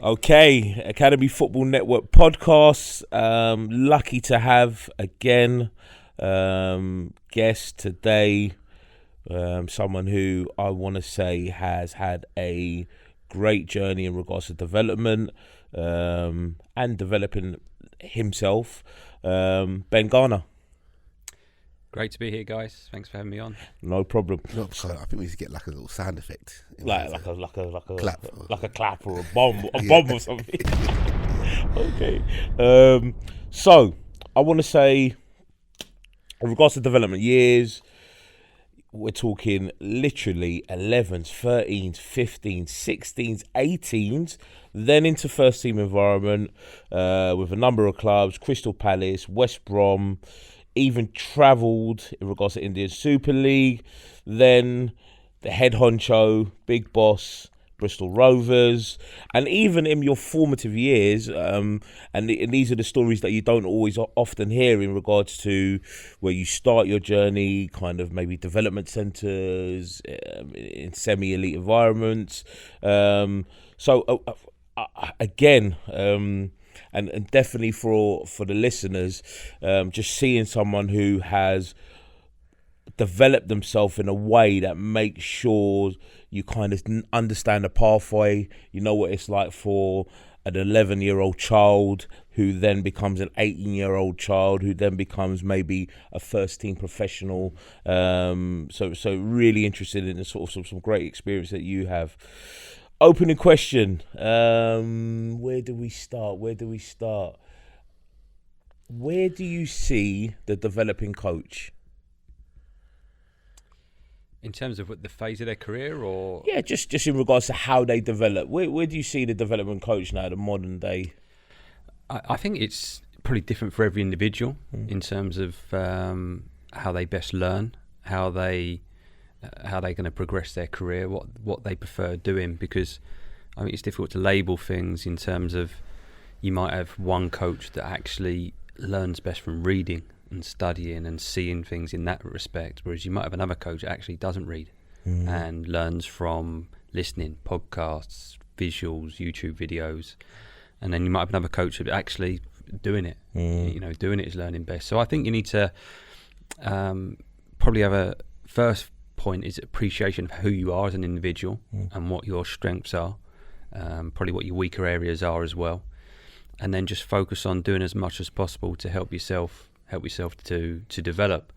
Okay, Academy Football Network podcast. Lucky to have again guest today. Someone who I want to say has had a great journey in regards to development and developing himself. Ben Garner. Great to be here, guys. Thanks for having me on. No problem. I think we need to get like a little sound effect, Like a clap, like a clap or a bomb, bomb or something. Okay. So I want to say, in regards to development years, we're talking literally 11s, 13s, 15s, 16s, 18s, then into first team environment with a number of clubs: Crystal Palace, West Brom. Even travelled in regards to Indian Super League, then the head honcho, big boss, Bristol Rovers, and even in your formative years, and these are the stories that you don't always often hear in regards to where you start your journey, kind of maybe development centres, in semi-elite environments. Again, and definitely for the listeners, just seeing someone who has developed themselves in a way that makes sure you kind of understand the pathway. You know what it's like for an 11-year-old child who then becomes an 18-year-old child who then becomes maybe a first team professional. So really interested in the sort of some great experience that you have. Opening question, where do we start? Where do you see the developing coach? In terms of what the phase of their career, or Yeah, just in regards to how they develop. Where do you see the development coach now, the modern day? I think it's probably different for every individual in terms of how they best learn, how they're going to progress their career, what they prefer doing, because I think it's difficult to label things in terms of you might have one coach that actually learns best from reading and studying and seeing things in that respect, whereas you might have another coach that actually doesn't read and learns from listening, podcasts, visuals, YouTube videos, and then you might have another coach that actually doing it. Doing it is learning best. So I think you need to probably have a first point is appreciation of who you are as an individual and what your strengths are, probably what your weaker areas are as well, and then just focus on doing as much as possible to help yourself to develop.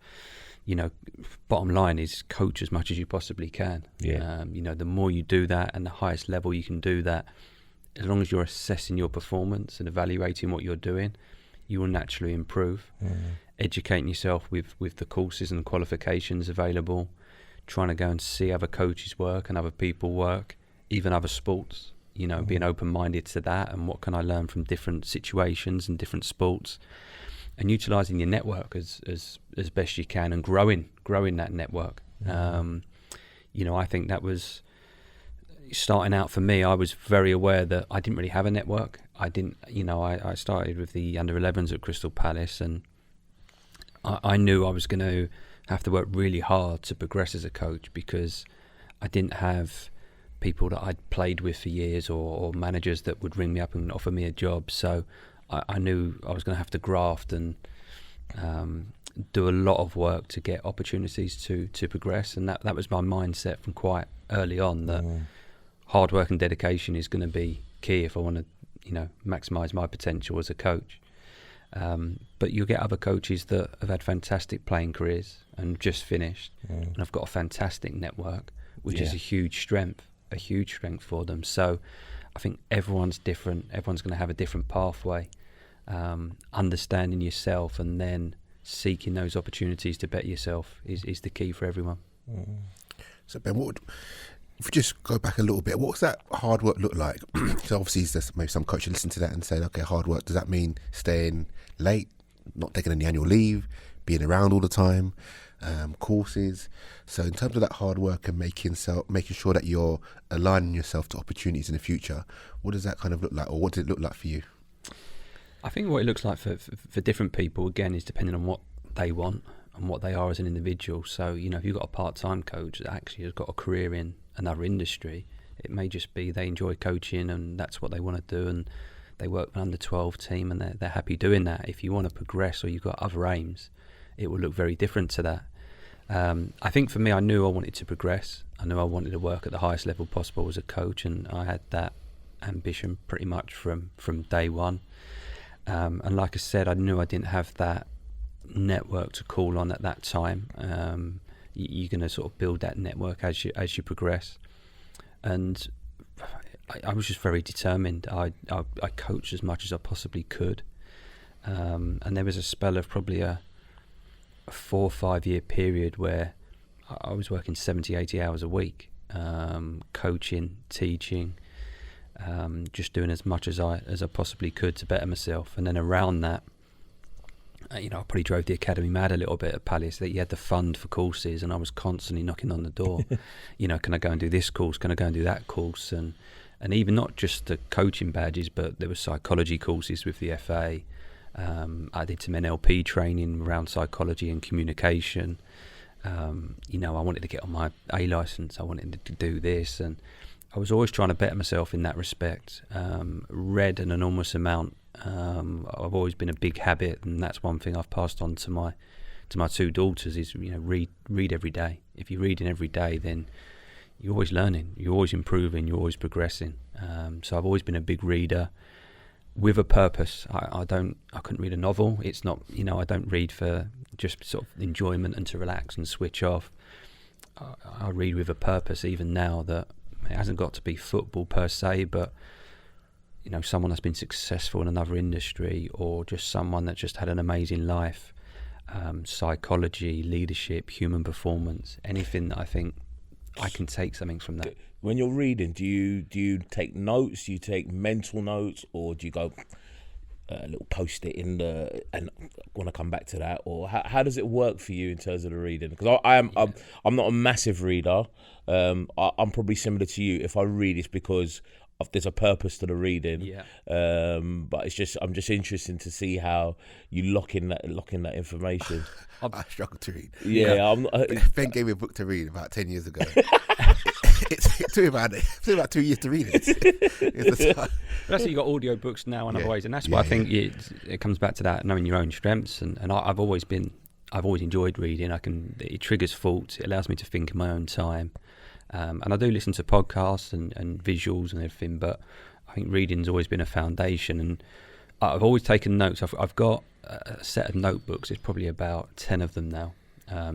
Bottom line is coach as much as you possibly can. The more you do that and the highest level you can do that, as long as you're assessing your performance and evaluating what you're doing, you will naturally improve. Educating yourself with the courses and qualifications available, trying to go and see other coaches work and other people work, even other sports, being open-minded to that and what can I learn from different situations and different sports, and utilising your network as best you can and growing that network. I think that was starting out for me. I was very aware that I didn't really have a network. I started with the under-11s at Crystal Palace, and I knew I was going to have to work really hard to progress as a coach because I didn't have people that I'd played with for years or managers that would ring me up and offer me a job. So I knew I was going to have to graft and do a lot of work to get opportunities to progress, and that was my mindset from quite early on, that hard work and dedication is going to be key if I want to maximise my potential as a coach. But you'll get other coaches that have had fantastic playing careers and just finished, and have got a fantastic network, which is a huge strength for them. So I think everyone's different. Everyone's going to have a different pathway. Understanding yourself and then seeking those opportunities to better yourself is the key for everyone. So Ben, if we just go back a little bit, what does that hard work look like? So obviously there's maybe some coach will listen to that and say, okay, hard work, does that mean staying late, not taking any annual leave, being around all the time, courses? So in terms of that hard work and making sure that you're aligning yourself to opportunities in the future, what does that kind of look like, or what does it look like for you? I think what it looks like for different people, again, is depending on what they want and what they are as an individual. So, if you've got a part-time coach that actually has got a career in another industry, It may just be they enjoy coaching and that's what they want to do, and they work with an under-12 team and they're happy doing that. If you want to progress or you've got other aims, it will look very different to that. I think for me, I knew I wanted to progress. I knew I wanted to work at the highest level possible as a coach, and I had that ambition pretty much from day one. And like I said, I knew I didn't have that network to call on at that time. You're going to sort of build that network as you progress. And I was just very determined. I coached as much as I possibly could. And there was a spell of probably a 4 or 5 year period where I was working 70, 80 hours a week, coaching, teaching, just doing as much as I possibly could to better myself. And then around that, I probably drove the academy mad a little bit at Palace, that you had the fund for courses, and I was constantly knocking on the door. Can I go and do this course? Can I go and do that course? And even not just the coaching badges, but there were psychology courses with the FA. I did some NLP training around psychology and communication. I wanted to get on my A licence. I wanted to do this, and I was always trying to better myself in that respect. Read an enormous amount. I've always been a big habit, and that's one thing I've passed on to my 2 daughters is, read every day. If you're reading every day, then you're always learning, you're always improving, you're always progressing. So I've always been a big reader with a purpose. I couldn't read a novel. It's not, I don't read for just sort of enjoyment and to relax and switch off. I read with a purpose, even now, that it hasn't got to be football per se, but someone that's been successful in another industry, or just someone that just had an amazing life, psychology, leadership, human performance, anything that I think I can take something from that. When you're reading, do you take notes? Do you take mental notes, or do you go a little post-it and want to come back to that, or how does it work for you in terms of the reading? Because I'm not a massive reader. I'm probably similar to you. If I read, it's because there's a purpose to the reading. Yeah. But I'm just interested to see how you lock in that information. I struggle to read. Yeah. Ben gave me a book to read about 10 years ago. It took me about 2 years to read it. That's what you got audio books now and other ways, and that's why I think it comes back to that, knowing your own strengths. And I've always enjoyed reading. It triggers thoughts. It allows me to think in my own time. And I do listen to podcasts and visuals and everything, but I think reading's always been a foundation. And I've always taken notes. I've got a set of notebooks. It's probably about 10 of them now,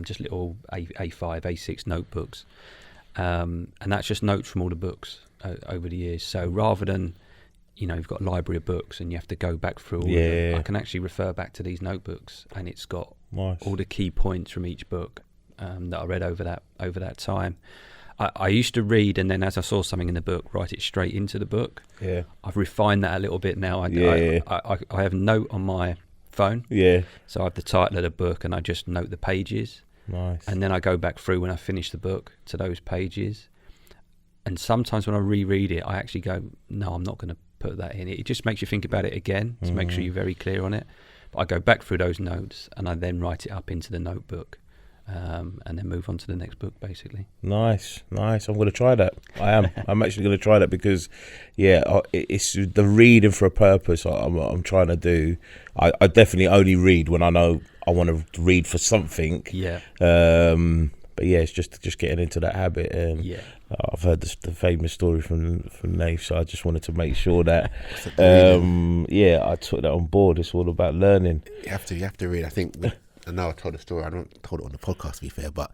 just little A5, A6 notebooks. And that's just notes from all the books over the years. So rather than, you've got a library of books and you have to go back through all of them, I can actually refer back to these notebooks, and it's got all the key points from each book that I read over that time. I used to read, and then as I saw something in the book, write it straight into the book. Yeah, I've refined that a little bit now. I have a note on my phone. Yeah. So I have the title of the book, and I just note the pages. Nice. And then I go back through when I finish the book to those pages. And sometimes when I reread it, I actually go, no, I'm not going to put that in. It just makes you think about it again to make sure you're very clear on it. But I go back through those notes, and I then write it up into the notebook. And then move on to the next book, basically. Nice. I'm going to try that. I'm actually going to try that because, it's the reading for a purpose. I'm trying to do. I definitely only read when I know I want to read for something. Yeah. But it's just getting into that habit. And I've heard the famous story from Nath, so I just wanted to make sure that I took that on board. It's all about learning. You have to read. I think. I know I told the story, I don't told it on the podcast to be fair, but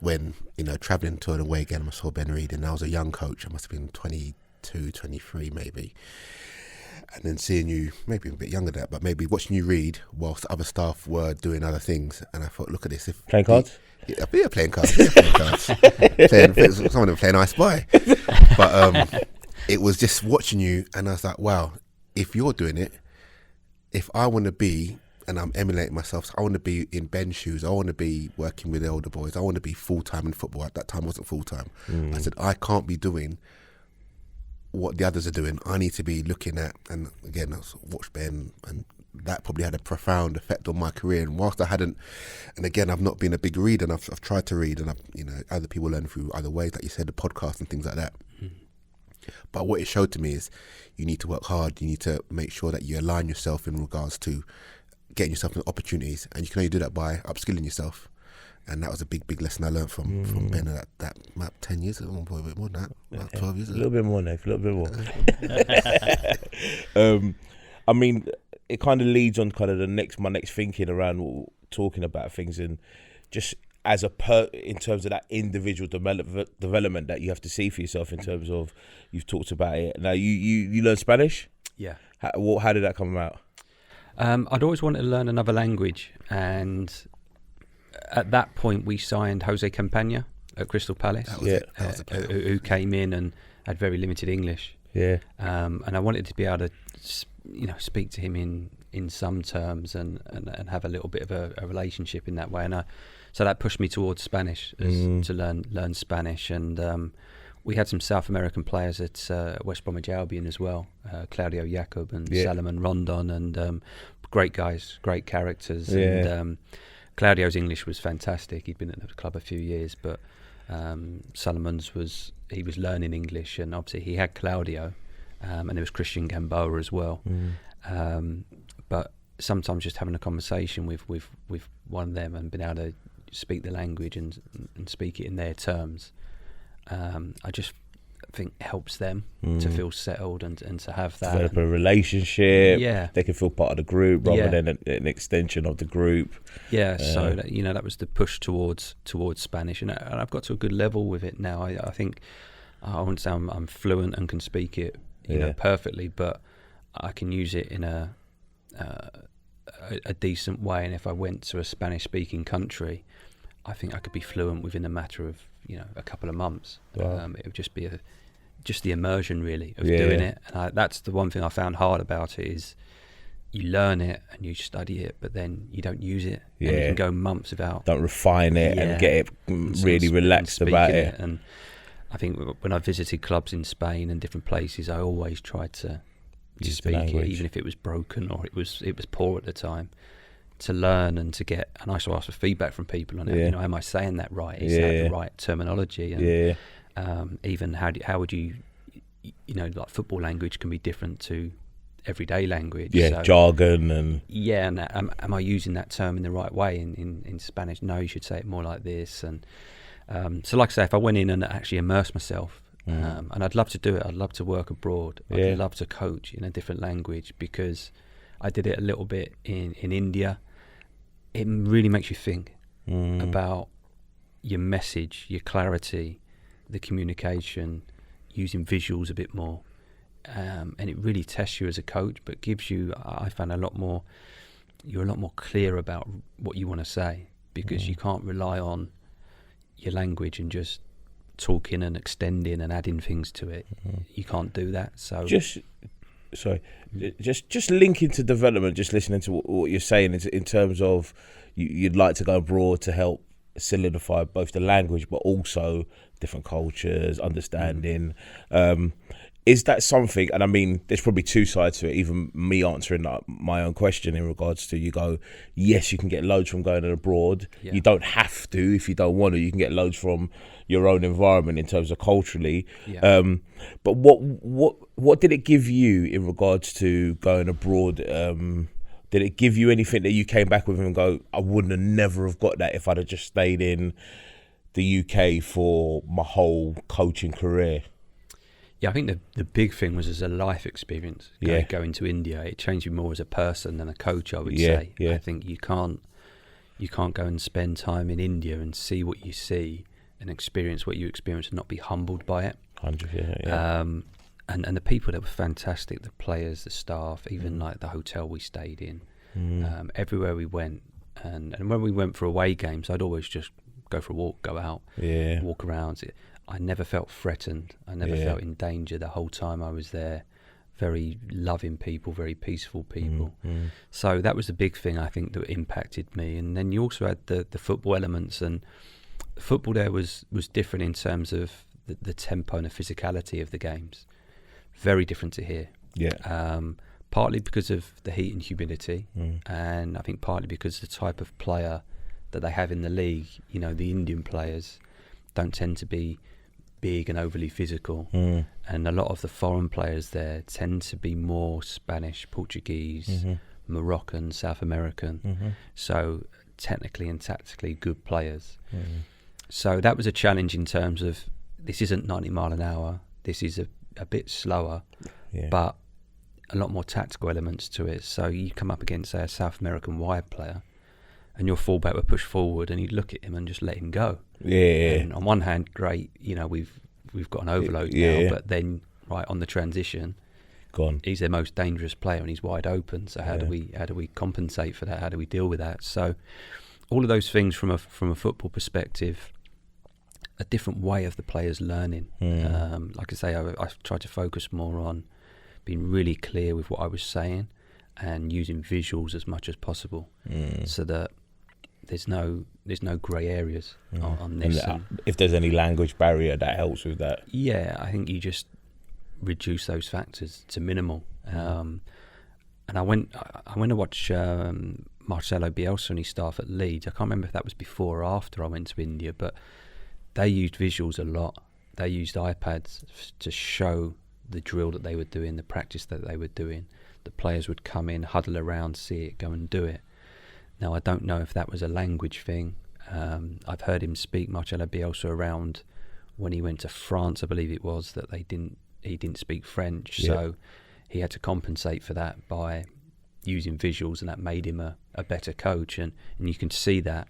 when, travelling to an away game, I saw Ben reading. I was a young coach, I must have been 22, 23 maybe. And then seeing you, maybe a bit younger than that, but maybe watching you read whilst other staff were doing other things. And I thought, look at this. Playing cards? Yeah, playing cards. Some of them playing I Spy. But it was just watching you, and I was like, wow, if you're doing it, if I want to be, and I'm emulating myself, so I want to be in Ben's shoes, I want to be working with the older boys, I want to be full-time in football. At that time I wasn't full-time. I said, I can't be doing what the others are doing. I need to be looking at, and again, I watched Ben, and that probably had a profound effect on my career. And whilst I hadn't, and again, I've not been a big reader, and I've tried to read, and other people learn through other ways, like you said, the podcast and things like that. But what it showed to me is you need to work hard. You need to make sure that you align yourself in regards to getting yourself in opportunities, and you can only do that by upskilling yourself. And that was a big lesson I learned from Ben that about 10 years ago, probably a bit more than that, about 12 years ago. A little bit more, Nate, a little bit more. I mean, it kind of leads on kind of my next thinking around talking about things, and just as in terms of that individual development that you have to see for yourself in terms of, you've talked about it. Now, you learn Spanish? Yeah. How did that come about? I'd always wanted to learn another language, and at that point we signed Jose Campaña at Crystal Palace, who came in and had very limited English. Yeah. And I wanted to be able to, speak to him in some terms and have a little bit of a relationship in that way. And so that pushed me towards Spanish, to learn Spanish. And we had some South American players at West Bromwich Albion as well, Claudio Jacob and Salomon Rondon, and great guys, great characters. Yeah. And Claudio's English was fantastic. He'd been at the club a few years, but Salomon's was learning English, and obviously he had Claudio, and there was Christian Gamboa as well. But sometimes just having a conversation with one of them and being able to speak the language and speak it in their terms, I just think helps them to feel settled and to have that. Develop a relationship. Yeah. They can feel part of the group rather than an extension of the group. Yeah, so that was the push towards Spanish, and I've got to a good level with it now. I think I wouldn't say I'm fluent and can speak it perfectly, but I can use it in a decent way. And if I went to a Spanish-speaking country, I think I could be fluent within a matter of a couple of months. Wow. It would just be just the immersion really of doing it. And that's the one thing I found hard about it, is you learn it and you study it, but then you don't use it. And you can go months without. Don't refine it and get it really relaxed about it. And I think when I visited clubs in Spain and different places, I always tried to speak it, even if it was broken or it was poor at the time, to learn and to get. And I also ask for feedback from people on it. Am I saying that right? Is that the right terminology? And even how would you, like football language can be different to everyday language. So, jargon and. Yeah, and am I using that term in the right way in Spanish? No, you should say it more like this. And so, like I say, if I went in and actually immersed myself. And I'd love to do it. I'd love to work abroad. I'd love to coach in a different language, because I did it a little bit in India. It really makes you think about your message, your clarity, the communication, using visuals a bit more. And it really tests you as a coach, but gives you, I found, you're a lot more clear about what you want to say, because you can't rely on your language and just talking and extending and adding things to it. You can't do that. So just linking to development, just listening to what you're saying in terms of you'd like to go abroad to help solidify both the language but also different cultures, understanding. Is that something, and I mean, there's probably two sides to it, even me answering my own question in regards to, you go, yes, you can get loads from going abroad. You don't have to if you don't want to. You can get loads from your own environment in terms of culturally. But what did it give you in regards to going abroad? Did it give you anything that you came back with and go, I wouldn't have never have got that if I'd have just stayed in the UK for my whole coaching career? Yeah, I think the big thing was as a life experience, going to India. It changed me more as a person than a coach, I would say. I think you can't go and spend time in India and see what you see and experience what you experience and not be humbled by it. 100%, And the people, that were fantastic, the players, the staff, even like the hotel we stayed in, everywhere we went. And when we went for away games, I'd always just go for a walk, go out, walk around. I never felt threatened. I never felt in danger the whole time I was there. Very loving people, very peaceful people. So that was the big thing, I think, that impacted me. And then you also had the football elements, and football there was different in terms of the tempo and the physicality of the games. Very different to here. Partly because of the heat and humidity, and I think partly because the type of player that they have in the league. The Indian players don't tend to be big and overly physical, and a lot of the foreign players there tend to be more Spanish, Portuguese, Moroccan, South American, so technically and tactically good players. So that was a challenge in terms of, this isn't 90 mile an hour, this is a bit slower, but a lot more tactical elements to it. So you come up against, say, a South American wide player, and your fullback would push forward, and you'd look at him and just let him go. And on one hand, great, you know, we've got an overload now, but then right on the transition, gone. He's their most dangerous player and he's wide open. So how do we compensate for that? How do we deal with that? So all of those things from a football perspective, a different way of the players learning. Like I say, I've tried to focus more on being really clear with what I was saying and using visuals as much as possible, so that there's no grey areas on this. And if there's any language barrier, that helps with that. Yeah, I think you just reduce those factors to minimal. And I went to watch Marcelo Bielsa and his staff at Leeds. I can't remember if that was before or after I went to India, but they used visuals a lot. They used iPads to show the drill that they were doing, the practice that they were doing. The players would come in, huddle around, see it, go and do it. Now, I don't know if that was a language thing. I've heard him speak, Marcelo Bielsa, around when he went to France, I believe it was, that he didn't speak French, so he had to compensate for that by using visuals, and that made him a better coach. And you can see that,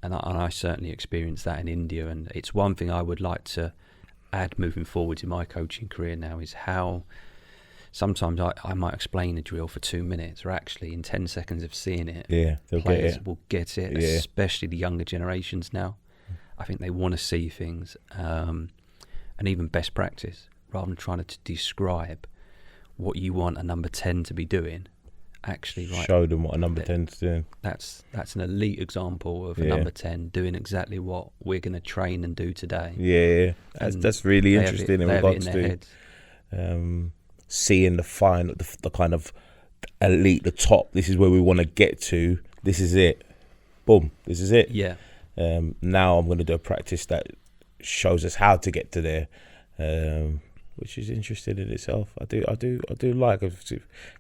and I certainly experienced that in India. And it's one thing I would like to add moving forward in my coaching career now, is how sometimes I might explain a drill for 2 minutes, or actually in 10 seconds of seeing it, players will get it, especially the younger generations now. I think they want to see things, and even best practice, rather than trying to describe what you want a number 10 to be doing. Actually, show them what a number 10's doing. That's an elite example of a number 10 doing exactly what we're going to train and do today. That's really interesting in regards to seeing the kind of elite, the top. This is where we want to get to. This is it. Boom. This is it. Now I'm going to do a practice that shows us how to get to there, which is interesting in itself. I do like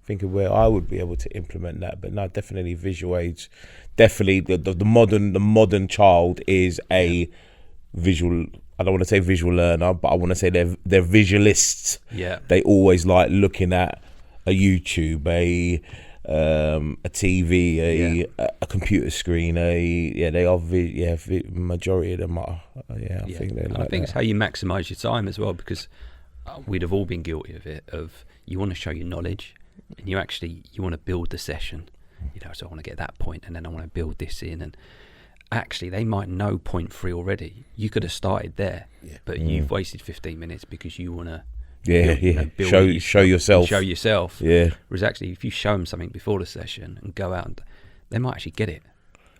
thinking where I would be able to implement that. But no, definitely visual aids. Definitely the modern child is a visual. I don't want to say visual learner, but I want to say they're visualists. They always like looking at a YouTube, a TV, a computer screen. They are majority of them are. I think they're like I think it's how you maximise your time as well, because we'd have all been guilty of it. Of you want to show your knowledge, and you want to build the session. So I want to get that point, and then I want to build this in, and actually they might know point 3 already. You could have started there, but you've wasted 15 minutes because you want to build, show yourself. Whereas actually, if you show them something before the session and go out, they might actually get it,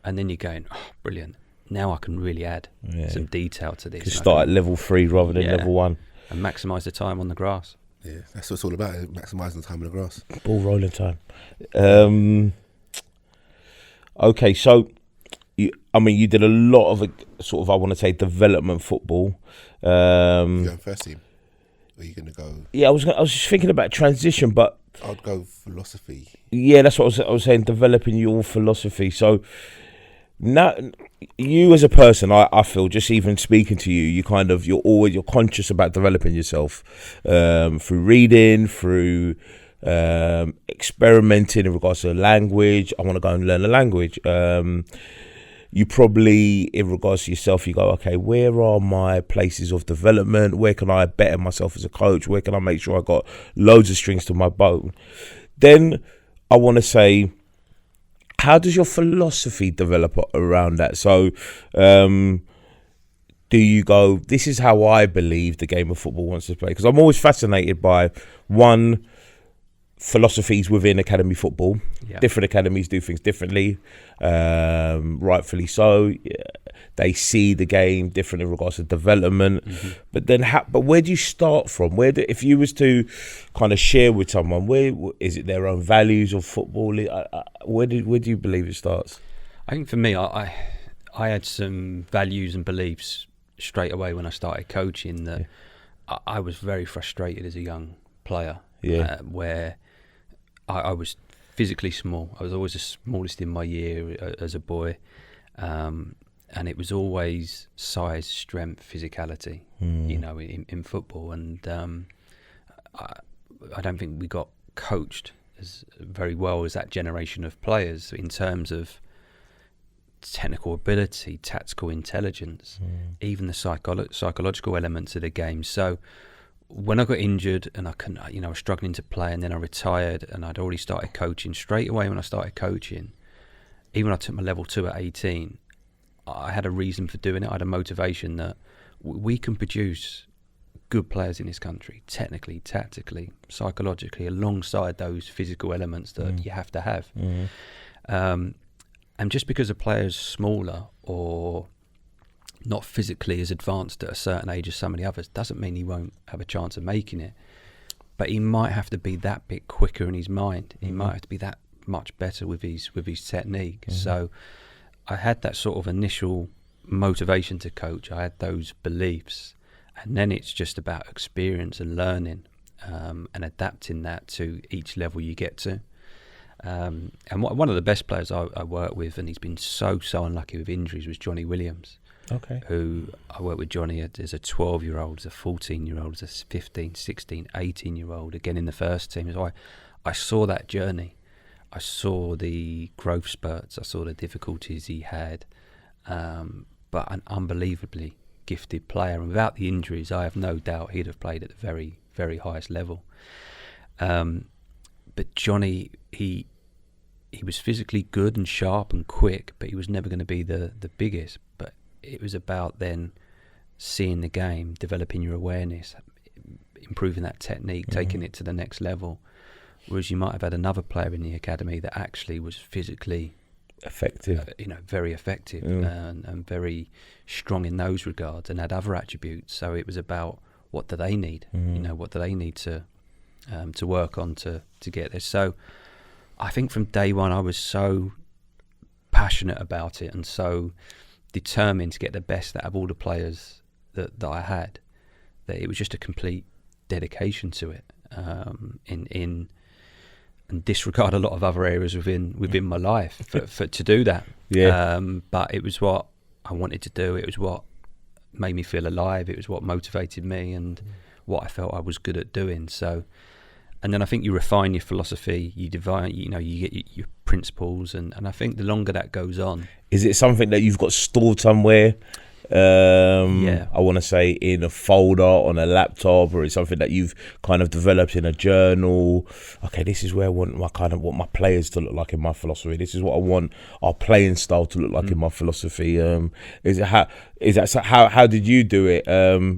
and then you're going, oh, brilliant, now I can really add some detail to this. You start at level 3 rather than level 1, and maximise the time on the grass. That's what it's all about, maximising the time on the grass. Ball rolling time. Okay, so you did a lot of sort of, I want to say, development football. You going first team? Or are you going to go? Yeah, I was just thinking about transition, but I'd go philosophy. Yeah, that's what I was saying. Developing your philosophy. So now, you as a person, I feel, just even speaking to you, you're conscious about developing yourself through reading, through experimenting in regards to language. I want to go and learn a language. You probably, in regards to yourself, you go, okay, where are my places of development? Where can I better myself as a coach? Where can I make sure I got loads of strings to my bow? Then I want to say, how does your philosophy develop around that? So do you go, this is how I believe the game of football wants to play? Because I'm always fascinated by, one, philosophies within academy football. Different academies do things differently, rightfully so. They see the game different in regards to development. But then, but where do you start from? If you was to kind of share with someone, where is it their own values of football? Where do you believe it starts? I think for me, I had some values and beliefs straight away when I started coaching that I was very frustrated as a young player, where I was physically small. I was always the smallest in my year as a boy, and it was always size, strength, physicality, you know, in football. And I don't think we got coached as very well as that generation of players in terms of technical ability, tactical intelligence, even the psychological elements of the game. So when I got injured and I couldn't, you know, I was struggling to play, and then I retired, and I'd already started coaching straight away. When I started coaching, even when I took my level 2 at 18, I had a reason for doing it. I had a motivation that we can produce good players in this country, technically, tactically, psychologically, alongside those physical elements that you have to have. And just because a player is smaller or not physically as advanced at a certain age as some of the others doesn't mean he won't have a chance of making it. But he might have to be that bit quicker in his mind. He might have to be that much better with his technique. So I had that sort of initial motivation to coach. I had those beliefs. And then it's just about experience and learning and adapting that to each level you get to. And one of the best players I worked with, and he's been so unlucky with injuries, was Johnny Williams. Okay. Who I worked with Johnny as a 12-year-old, as a 14-year-old, as a 15, 16, 18-year-old, again in the first team. So I saw that journey. I saw the growth spurts. I saw the difficulties he had. But an unbelievably gifted player. And without the injuries, I have no doubt he'd have played at the very, very highest level. But Johnny, he was physically good and sharp and quick, but he was never going to be the biggest. But it was about then seeing the game, developing your awareness, improving that technique, taking it to the next level. Whereas you might have had another player in the academy that actually was physically effective, very effective and very strong in those regards, and had other attributes. So it was about what do they need, what do they need to work on to get there. So I think from day one I was so passionate about it and so determined to get the best out of all the players that I had, that it was just a complete dedication to it, and disregard a lot of other areas within my life for to do that. But it was what I wanted to do. It was what made me feel alive. It was what motivated me and what I felt I was good at doing. So, and then I think you refine your philosophy, you get your principles, and I think the longer that goes on. Is it something that you've got stored somewhere? I want to say in a folder on a laptop, or is something that you've kind of developed in a journal? Okay, this is where I want what my players to look like in my philosophy. This is what I want our playing style to look like in my philosophy. How did you do it?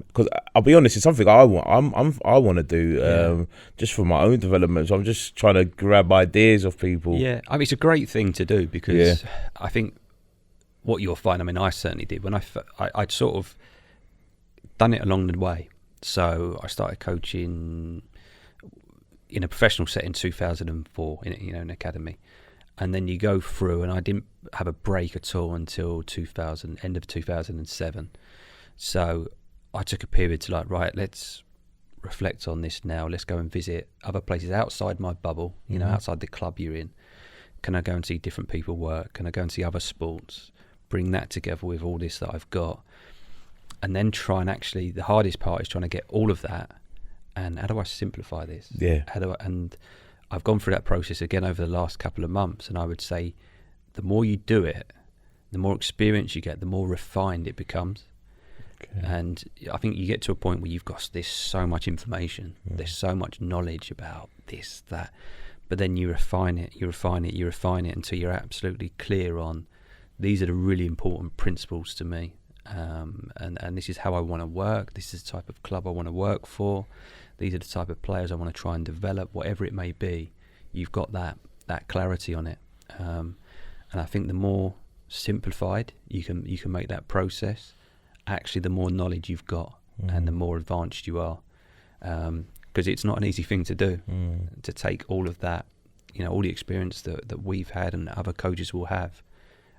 Because I'll be honest, it's something I want to do just for my own development. So I'm just trying to grab ideas of people. Yeah, I mean, it's a great thing to do because I think what you'll find, I mean, I certainly did when I'd sort of done it along the way. So I started coaching in a professional setting in 2004 in an academy, and then you go through, and I didn't have a break at all until end of 2007. So I took a period to let's reflect on this now. Let's go and visit other places outside my bubble, outside the club you're in. Can I go and see different people work? Can I go and see other sports? Bring that together with all this that I've got, and then try and actually, the hardest part is trying to get all of that, and how do I simplify this? And I've gone through that process again over the last couple of months, and I would say the more you do it, the more experience you get, the more refined it becomes. And I think you get to a point where you've got this so much information, there's so much knowledge about this, that, but then you refine it until you're absolutely clear on, these are the really important principles to me, and this is how I want to work. This is the type of club I want to work for. These are the type of players I want to try and develop, whatever it may be. You've got that clarity on it, and I think the more simplified you can make that process, actually the more knowledge you've got and the more advanced you are, because it's not an easy thing to do, to take all of that, all the experience that we've had and other coaches will have,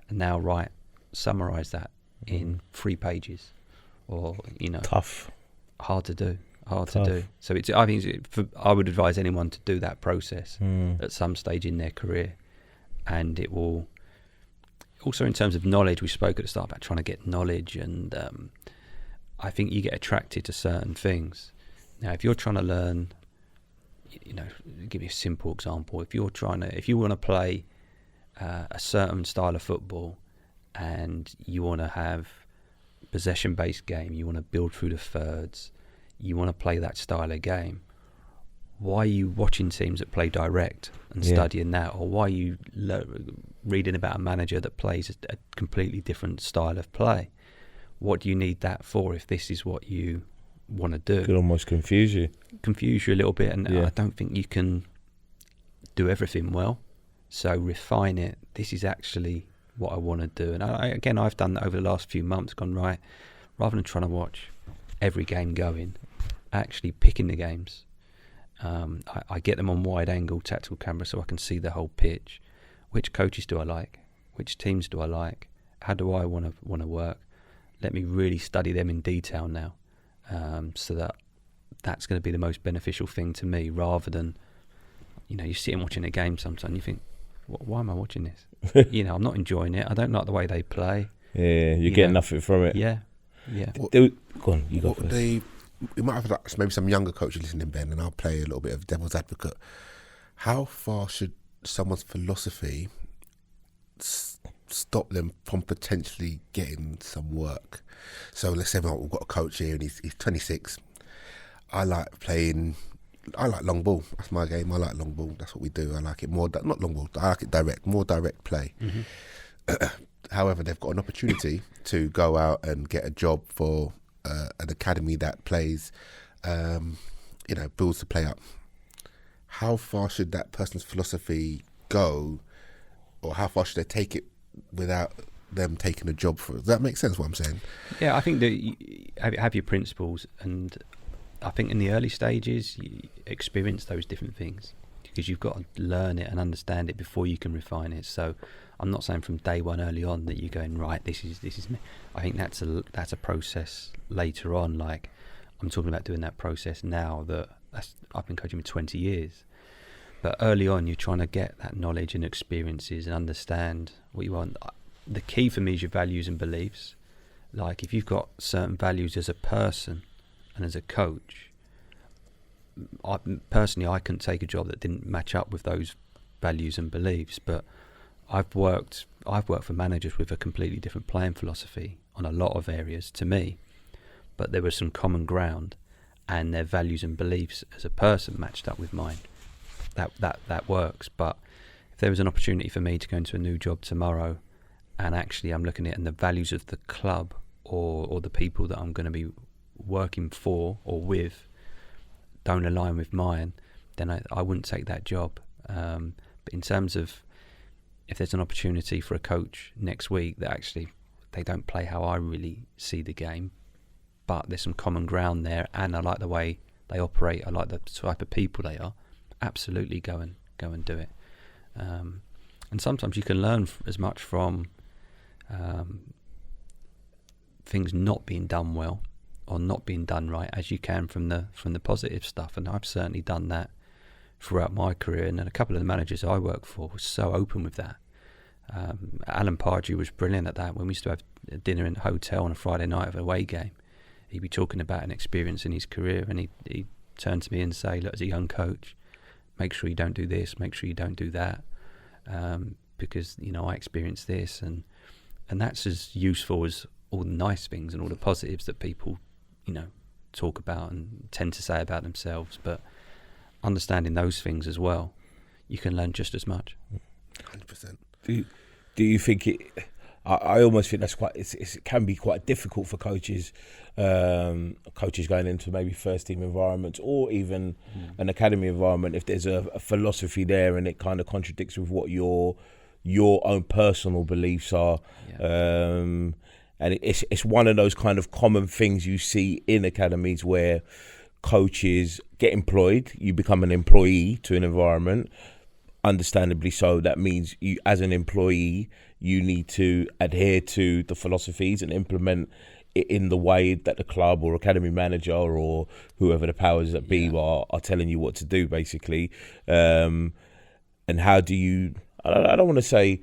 and now summarise that in 3 pages or Tough. hard to do. So I would advise anyone to do that process at some stage in their career, and it will also, in terms of knowledge, we spoke at the start about trying to get knowledge, and I think you get attracted to certain things. Now, if you're trying to learn, give you a simple example. If you want to play a certain style of football, and you want to have possession-based game, you want to build through the thirds, you want to play that style of game, why are you watching teams that play direct and studying that? Or why are you reading about a manager that plays a completely different style of play? What do you need that for if this is what you want to do? Could almost confuse you a little bit, and I don't think you can do everything well. So refine it. This is actually what I want to do. And I've done that over the last few months, gone right, rather than trying to watch every game going, actually picking the games. I get them on wide angle tactical camera so I can see the whole pitch. Which coaches do I like? Which teams do I like? How do I want to work? Let me really study them in detail now, so that's going to be the most beneficial thing to me, rather than, you sit and watching a game sometimes and you think, why am I watching this? I'm not enjoying it. I don't like the way they play. Yeah, you're getting nothing from it. Yeah. Go on, you go first. We might have maybe some younger coaches listening, Ben, and I'll play a little bit of devil's advocate. How far should someone's philosophy stop them from potentially getting some work? So let's say we've got a coach here and he's 26. I like long ball. That's my game. I like long ball. That's what we do. I like it more, not long ball. I like it direct, more direct play. Mm-hmm. However, they've got an opportunity to go out and get a job for an academy that plays, builds the play up. How far should that person's philosophy go, or how far should they take it without them taking a job for it? Does that make sense, what I'm saying? Yeah, I think that you have your principles, and I think in the early stages you experience those different things, because you've got to learn it and understand it before you can refine it. So I'm not saying from day one early on that you're going, right, this is me. I think that's a process later on. Like, I'm talking about doing that process now. I've been coaching for 20 years. But early on, you're trying to get that knowledge and experiences and understand what you want. The key for me is your values and beliefs. Like, if you've got certain values as a person and as a coach, I couldn't take a job that didn't match up with those values and beliefs. But I've worked for managers with a completely different playing philosophy on a lot of areas to me, but there was some common ground, and their values and beliefs as a person matched up with mine. That works. But if there was an opportunity for me to go into a new job tomorrow, and actually I'm looking at it and the values of the club or the people that I'm going to be working for or with don't align with mine, then I wouldn't take that job. But in terms of, if there's an opportunity for a coach next week that actually they don't play how I really see the game, but there's some common ground there, and I like the way they operate, I like the type of people they are, absolutely go and do it. And sometimes you can learn as much from things not being done well or not being done right as you can from the positive stuff. And I've certainly done that throughout my career, and a couple of the managers I worked for were so open with that. Alan Pardew was brilliant at that. When we used to have dinner in a hotel on a Friday night of an away game, he'd be talking about an experience in his career, and he'd turn to me and say, look, as a young coach, make sure you don't do this, make sure you don't do that, because I experienced this, and that's as useful as all the nice things and all the positives that people talk about and tend to say about themselves. But understanding those things as well, you can learn just as much. 100%. Do you think it? I almost think that's it can be quite difficult for coaches going into maybe first team environments or even an academy environment, if there's a philosophy there and it kind of contradicts with what your own personal beliefs are. Yeah. And it's one of those kind of common things you see in academies where coaches get employed, you become an employee to an environment, understandably so. That means you, as an employee, you need to adhere to the philosophies and implement in the way that the club or academy manager or whoever the powers that be are telling you what to do, basically. And how do you, I don't want to say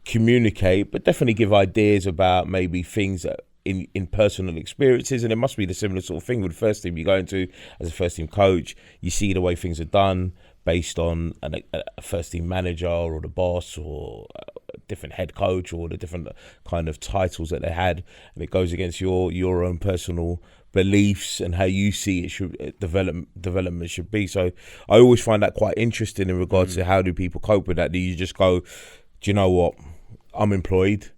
communicate, but definitely give ideas about maybe things that in personal experiences. And it must be the similar sort of thing with the first team you go into as a first team coach. You see the way things are done based on a first team manager or the boss or a different head coach or the different kind of titles that they had, and it goes against your own personal beliefs and how you see it should development should be. So I always find that quite interesting in regards to how do people cope with that. Do you just go, do you know what, I'm employed,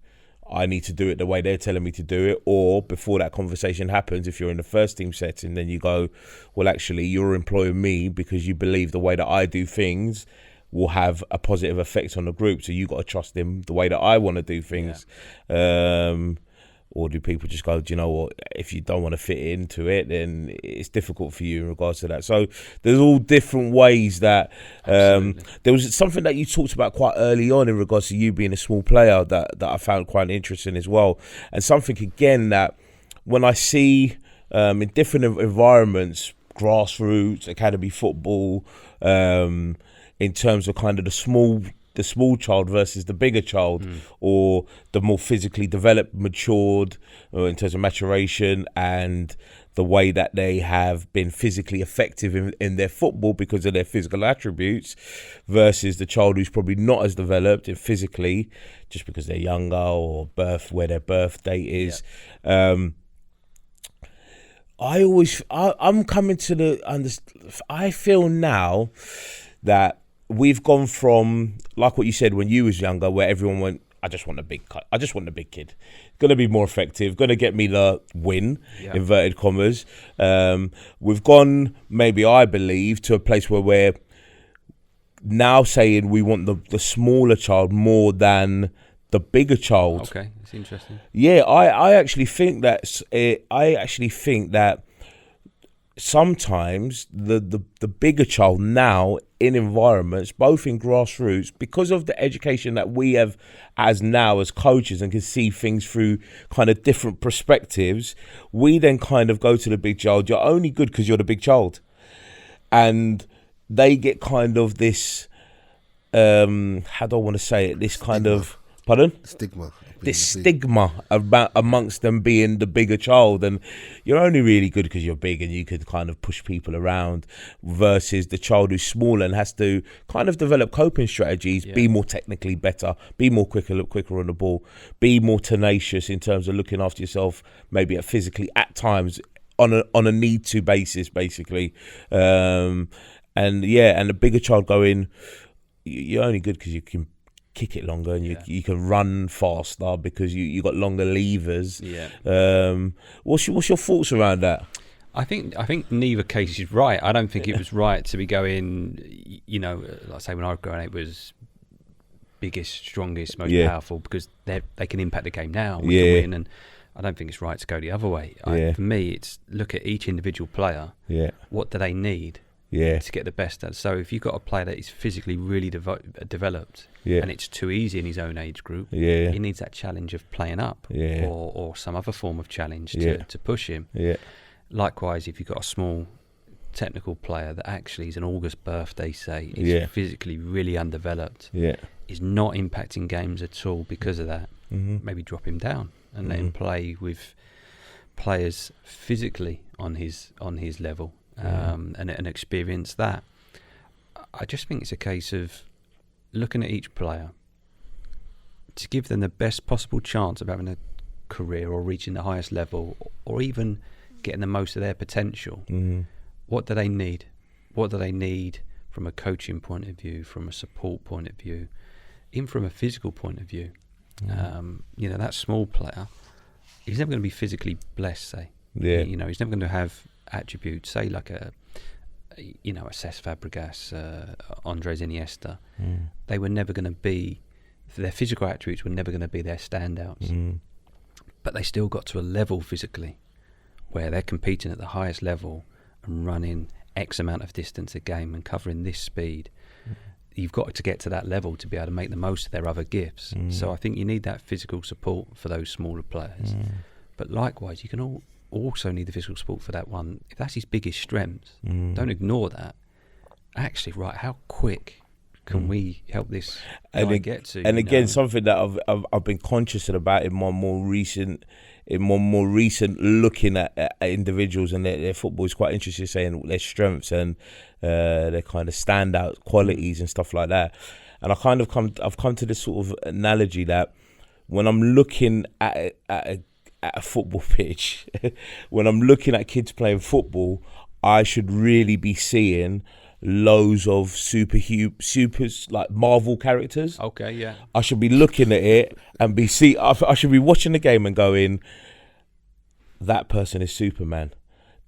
I need to do it the way they're telling me to do it? Or before that conversation happens, if you're in the first team setting, then you go, well, actually, you're employing me because you believe the way that I do things will have a positive effect on the group. So you got to trust them the way that I want to do things. Or do people just go, do you know what, if you don't want to fit into it, then it's difficult for you in regards to that. So there's all different ways that there was something that you talked about quite early on in regards to you being a small player that I found quite interesting as well. And something, again, that when I see in different environments, grassroots, academy football, in terms of kind of the small child versus the bigger child, or the more physically developed, matured, or in terms of maturation and the way that they have been physically effective in their football because of their physical attributes, versus the child who's probably not as developed physically just because they're younger or where their birth date is. I'm coming to I feel now that we've gone from, like what you said when you was younger, where everyone went, I just want a big kid. Going to be more effective, going to get me the win, inverted commas. We've gone, maybe I believe, to a place where we're now saying we want the smaller child more than the bigger child. Okay, that's interesting. Yeah, I actually think that sometimes the bigger child now in environments, both in grassroots, because of the education that we have as coaches and can see things through kind of different perspectives, we then kind of go to the big child. You're only good because you're the big child. And they get kind of this, how do I want to say it, this kind of, pardon? Stigma. This stigma about amongst them being the bigger child, and you're only really good because you're big and you could kind of push people around, versus the child who's smaller and has to kind of develop coping strategies, be more technically better, be more quicker on the ball, be more tenacious in terms of looking after yourself, maybe physically at times on a need to basis, basically. And the bigger child going, you're only good because you can kick it longer and you can run faster because you got longer levers. What's your thoughts around that? I think neither case is right. I don't think it was right to be going, like I say, when I was growing up, it was biggest, strongest, most powerful, because they can impact the game now with the win, and I don't think it's right to go the other way. For me, it's look at each individual player. What do they need to get the best out? So if you've got a player that is physically really developed, and it's too easy in his own age group, he needs that challenge of playing up, or some other form of challenge to push him. Likewise, if you've got a small technical player that actually is an August birthday, say, is physically really undeveloped, is not impacting games at all because of that, maybe drop him down and let him play with players physically on his level, and experience that. I just think it's a case of looking at each player to give them the best possible chance of having a career or reaching the highest level, or even getting the most of their potential. What do they need? What do they need from a coaching point of view, from a support point of view, even from a physical point of view? That small player, he's never going to be physically blessed, say. He's never going to have attributes, say, like a Cesc Fabregas, Andres Iniesta. They were never going to be, their physical attributes were never going to be their standouts. But they still got to a level physically where they're competing at the highest level and running X amount of distance a game and covering this speed. You've got to get to that level to be able to make the most of their other gifts. So I think you need that physical support for those smaller players. But likewise, you can also need the physical support for that one. If that's his biggest strength, don't ignore that. Actually, right, how quick can we help this guy get to? And again, something that I've been conscious about in my more recent looking at individuals and their football is quite interesting, saying their strengths and their kind of standout qualities and stuff like that. And I've come to this sort of analogy that when I'm looking at a football pitch, when I'm looking at kids playing football, I should really be seeing loads of supers like Marvel characters. Okay, yeah. I should be looking at it and I should be watching the game and going, that person is Superman.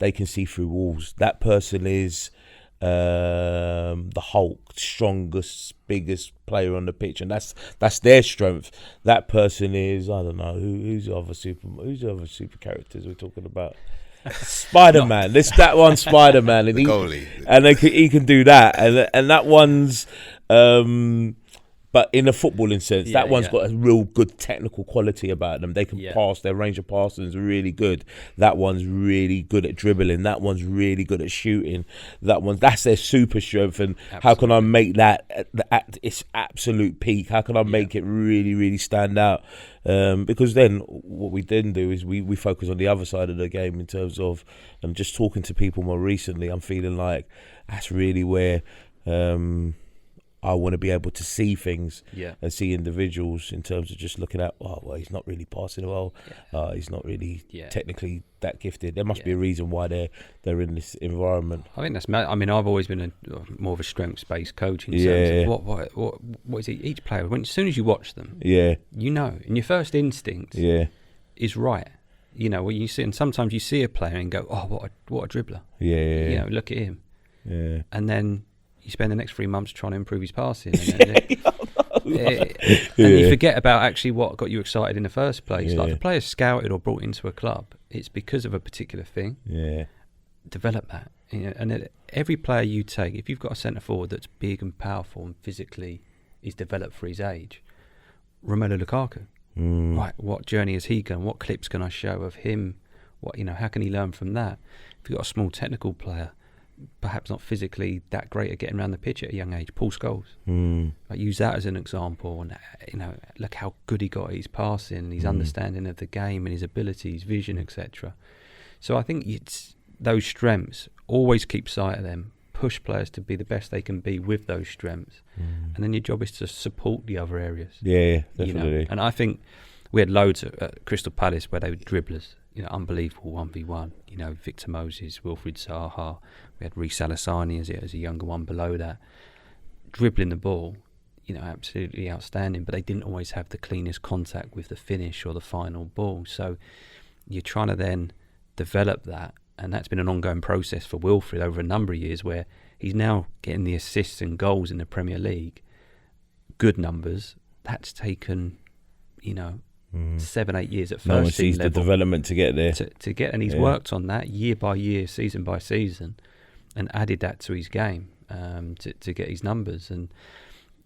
They can see through walls. That person is the Hulk, strongest, biggest player on the pitch, and that's their strength. That person is, I don't know, who's the other super characters we're talking about? Spider-Man. That one's Spider-Man, and he can do that, and that one's but in a footballing sense, that one's got a real good technical quality about them. They can pass, their range of passing is really good. That one's really good at dribbling. That one's really good at shooting. That's their super strength. And how can I make that at its absolute peak? How can I make it really, really stand out? Because then what we then do is we focus on the other side of the game in terms of, and just talking to people more recently, I'm feeling like that's really where I want to be able to see things and see individuals in terms of just looking at, he's not really passing well. He's not really technically that gifted. There must be a reason why they're in this environment. I think that's. I mean, I've always been more of a strengths-based coach in terms of what is it? Each player, as soon as you watch them, you know, and your first instinct is right. You know, when you see, and sometimes you see a player and go, what a dribbler. You know, look at him. Yeah. And then you spend the next 3 months trying to improve his passing, and you forget about actually what got you excited in the first place. Like, if a player's scouted or brought into a club, it's because of a particular thing. Develop that. You know, and every player you take, if you've got a centre forward that's big and powerful and physically is developed for his age, Romelu Lukaku. Right, what journey has he gone? What clips can I show of him? How can he learn from that? If you've got a small technical player, perhaps not physically that great at getting around the pitch at a young age, Paul Scholes. Like, use that as an example, and look how good he got at his passing, his understanding of the game, and his abilities, vision, etc. So I think it's those strengths. Always keep sight of them. Push players to be the best they can be with those strengths, and then your job is to support the other areas. Yeah, definitely. And I think we had loads at Crystal Palace where they were dribblers. Unbelievable 1v1. Victor Moses, Wilfried Zaha. We had Reece Alassani as a younger one below that. Dribbling the ball, absolutely outstanding, but they didn't always have the cleanest contact with the finish or the final ball. So you're trying to then develop that, and that's been an ongoing process for Wilfried over a number of years, where he's now getting the assists and goals in the Premier League. Good numbers. That's taken, 7-8 years at first. No one sees the development to get there. To get, and he's worked on that year by year, season by season, and added that to his game to get his numbers. And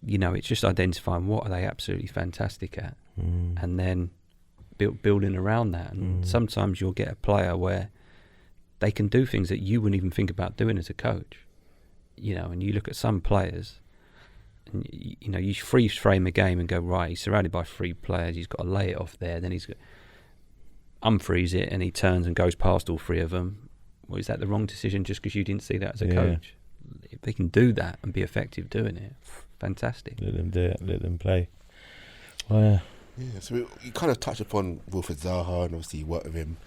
it's just identifying what are they absolutely fantastic at, and then building around that. And sometimes you'll get a player where they can do things that you wouldn't even think about doing as a coach. And you look at some players, and you freeze frame a game and go, right, he's surrounded by 3 players, he's got to lay it off there, then he's got unfreeze it, and he turns and goes past all 3 of them. Well, is that the wrong decision just because you didn't see that as a coach? If they can do that and be effective doing it, fantastic. Let them do it, let them play. Well, so you kind of touched upon Wilfried Zaha, and obviously you work with him.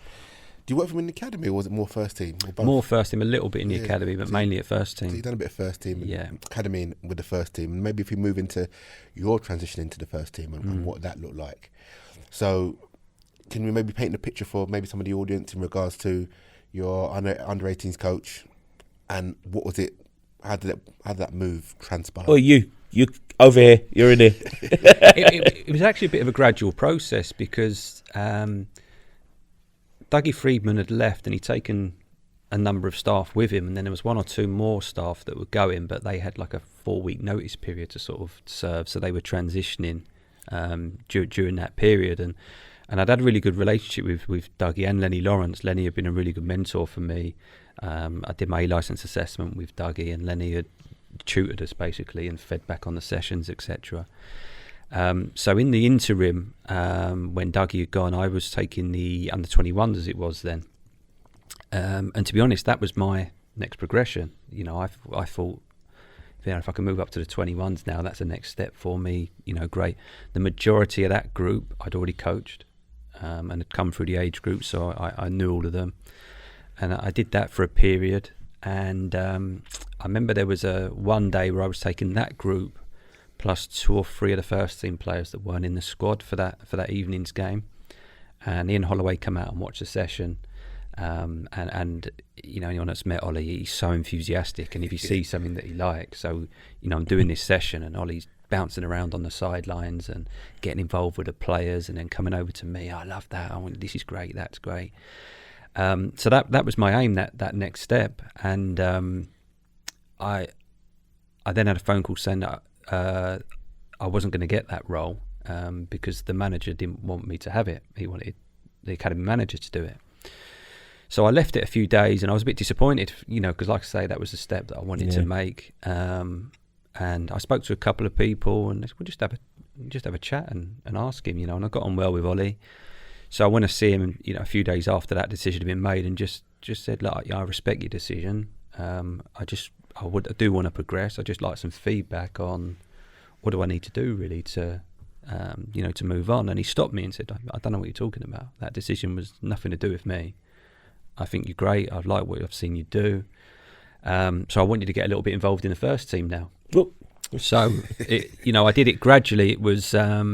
Do you work with him in the academy, or was it more first team? Or both? More first team, a little bit in the academy, but mainly at first team. So you've done a bit of first team, academy with the first team, and maybe if we move into your transition into the first team and what that looked like. So can we maybe paint a picture for maybe some of the audience in regards to your under 18s coach, and what was it? How did that move transpire? Well, you over here, you're in here. it was actually a bit of a gradual process, because Dougie Friedman had left and he'd taken a number of staff with him, and then there was 1 or 2 more staff that were going, but they had like a 4-week notice period to sort of serve, so they were transitioning during that period, and And I'd had a really good relationship with Dougie and Lenny Lawrence. Lenny had been a really good mentor for me. I did my A-licence assessment with Dougie, and Lenny had tutored us basically and fed back on the sessions, etc. So in the interim, when Dougie had gone, I was taking the under-21s as it was then. And to be honest, that was my next progression. You know, I thought, if I can move up to the 21s now, that's the next step for me. You know, great. The majority of that group I'd already coached and had come through the age group, so I knew all of them. And I did that for a period. And I remember there was one day where I was taking that group plus 2 or 3 of the first team players that weren't in the squad for that evening's game. And Ian Holloway came out and watched the session. And you know, anyone that's met Ollie, he's so enthusiastic, and if you see something that he likes, so you know, I'm doing this session and Ollie's bouncing around on the sidelines and getting involved with the players, and then coming over to me, I love that, this is great, that's great. So that was my aim, that next step. And I then had a phone call saying that I wasn't going to get that role because the manager didn't want me to have it. He wanted the academy manager to do it. So I left it a few days, and I was a bit disappointed, you know, because like I say, that was the step that I wanted to make. And I spoke to a couple of people, and they said, well, just have a chat and ask him, you know. And I got on well with Ollie, so I went to see him, you know, a few days after that decision had been made, and just said, look, I respect your decision. I do want to progress. I just like some feedback on what do I need to do really to, you know, to move on. And he stopped me and said, I don't know what you're talking about. That decision was nothing to do with me. I think you're great. I like what I've seen you do. So I want you to get a little bit involved in the first team now. Well, so, you know, I did it gradually. It was, I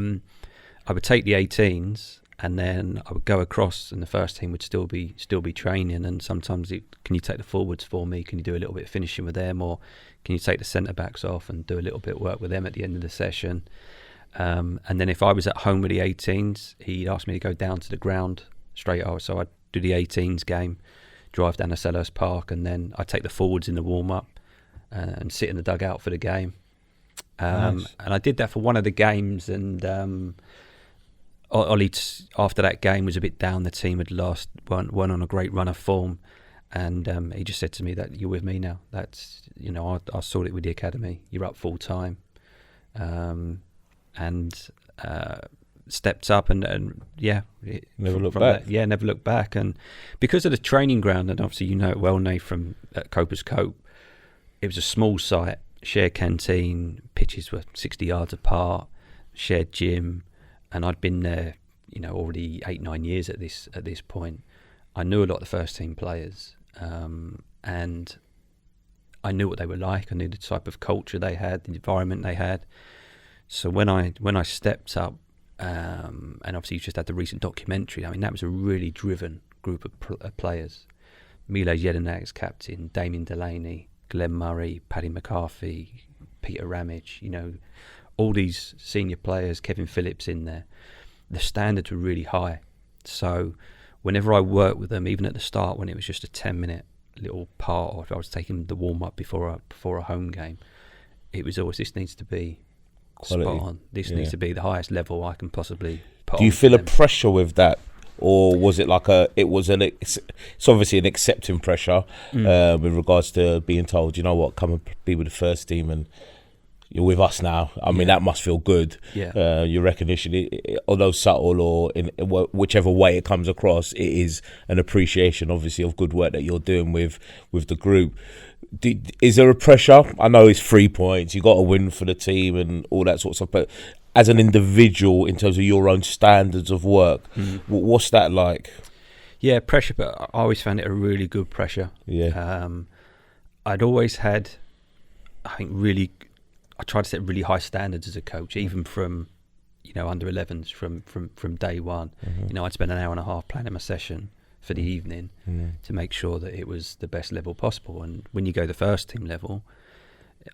would take the 18s, and then I would go across, and the first team would still be training. And sometimes can you take the forwards for me? Can you do a little bit of finishing with them? Or can you take the centre backs off and do a little bit of work with them at the end of the session? And then if I was at home with the 18s, he'd ask me to go down to the ground straight over. So I'd do the 18s game, drive down to Selhurst Park, and then I'd take the forwards in the warm-up and sit in the dugout for the game. Nice. And I did that for one of the games, and Ollie, after that game, was a bit down. The team had weren't on a great run of form, and he just said to me that you're with me now. That's, you know, I sorted it with the academy. You're up full time, and stepped up and never looked back. Never looked back. And because of the training ground, and obviously you know it well, Nate, from at Copers Cope, it was a small site, shared canteen, pitches were 60 yards apart, shared gym, and I'd been there, you know, already 8-9 years at this point. I knew a lot of the first team players, and I knew what they were like. I knew the type of culture they had, the environment they had. So when I stepped up, and obviously you just had the recent documentary, I mean, that was a really driven group of players. Mile Jedinak's captain, Damien Delaney, Glenn Murray, Paddy McCarthy, Peter Ramage, you know, all these senior players, Kevin Phillips in there. The standards were really high. So whenever I worked with them, even at the start when it was just a 10-minute little part, or if I was taking the warm-up before a home game, it was always, this needs to be quality. Spot on. This needs to be the highest level I can possibly put on. Do you feel a pressure with that? Or was it like it's obviously an accepting pressure with regards to being told, you know what, come and be with the first team and you're with us now. I mean, that must feel good. Yeah. Your recognition, although subtle or in whichever way it comes across, it is an appreciation, obviously, of good work that you're doing with the group. Is there a pressure? I know it's 3 points. You got to win for the team and all that sort of stuff, but as an individual, in terms of your own standards of work, what's that like? Yeah, pressure, but I always found it a really good pressure. Yeah. I'd always had, I think, I tried to set really high standards as a coach, even from, you know, under 11s from day one. Mm-hmm. You know, I'd spend an hour and a half planning my session for the evening to make sure that it was the best level possible. And when you go the first team level,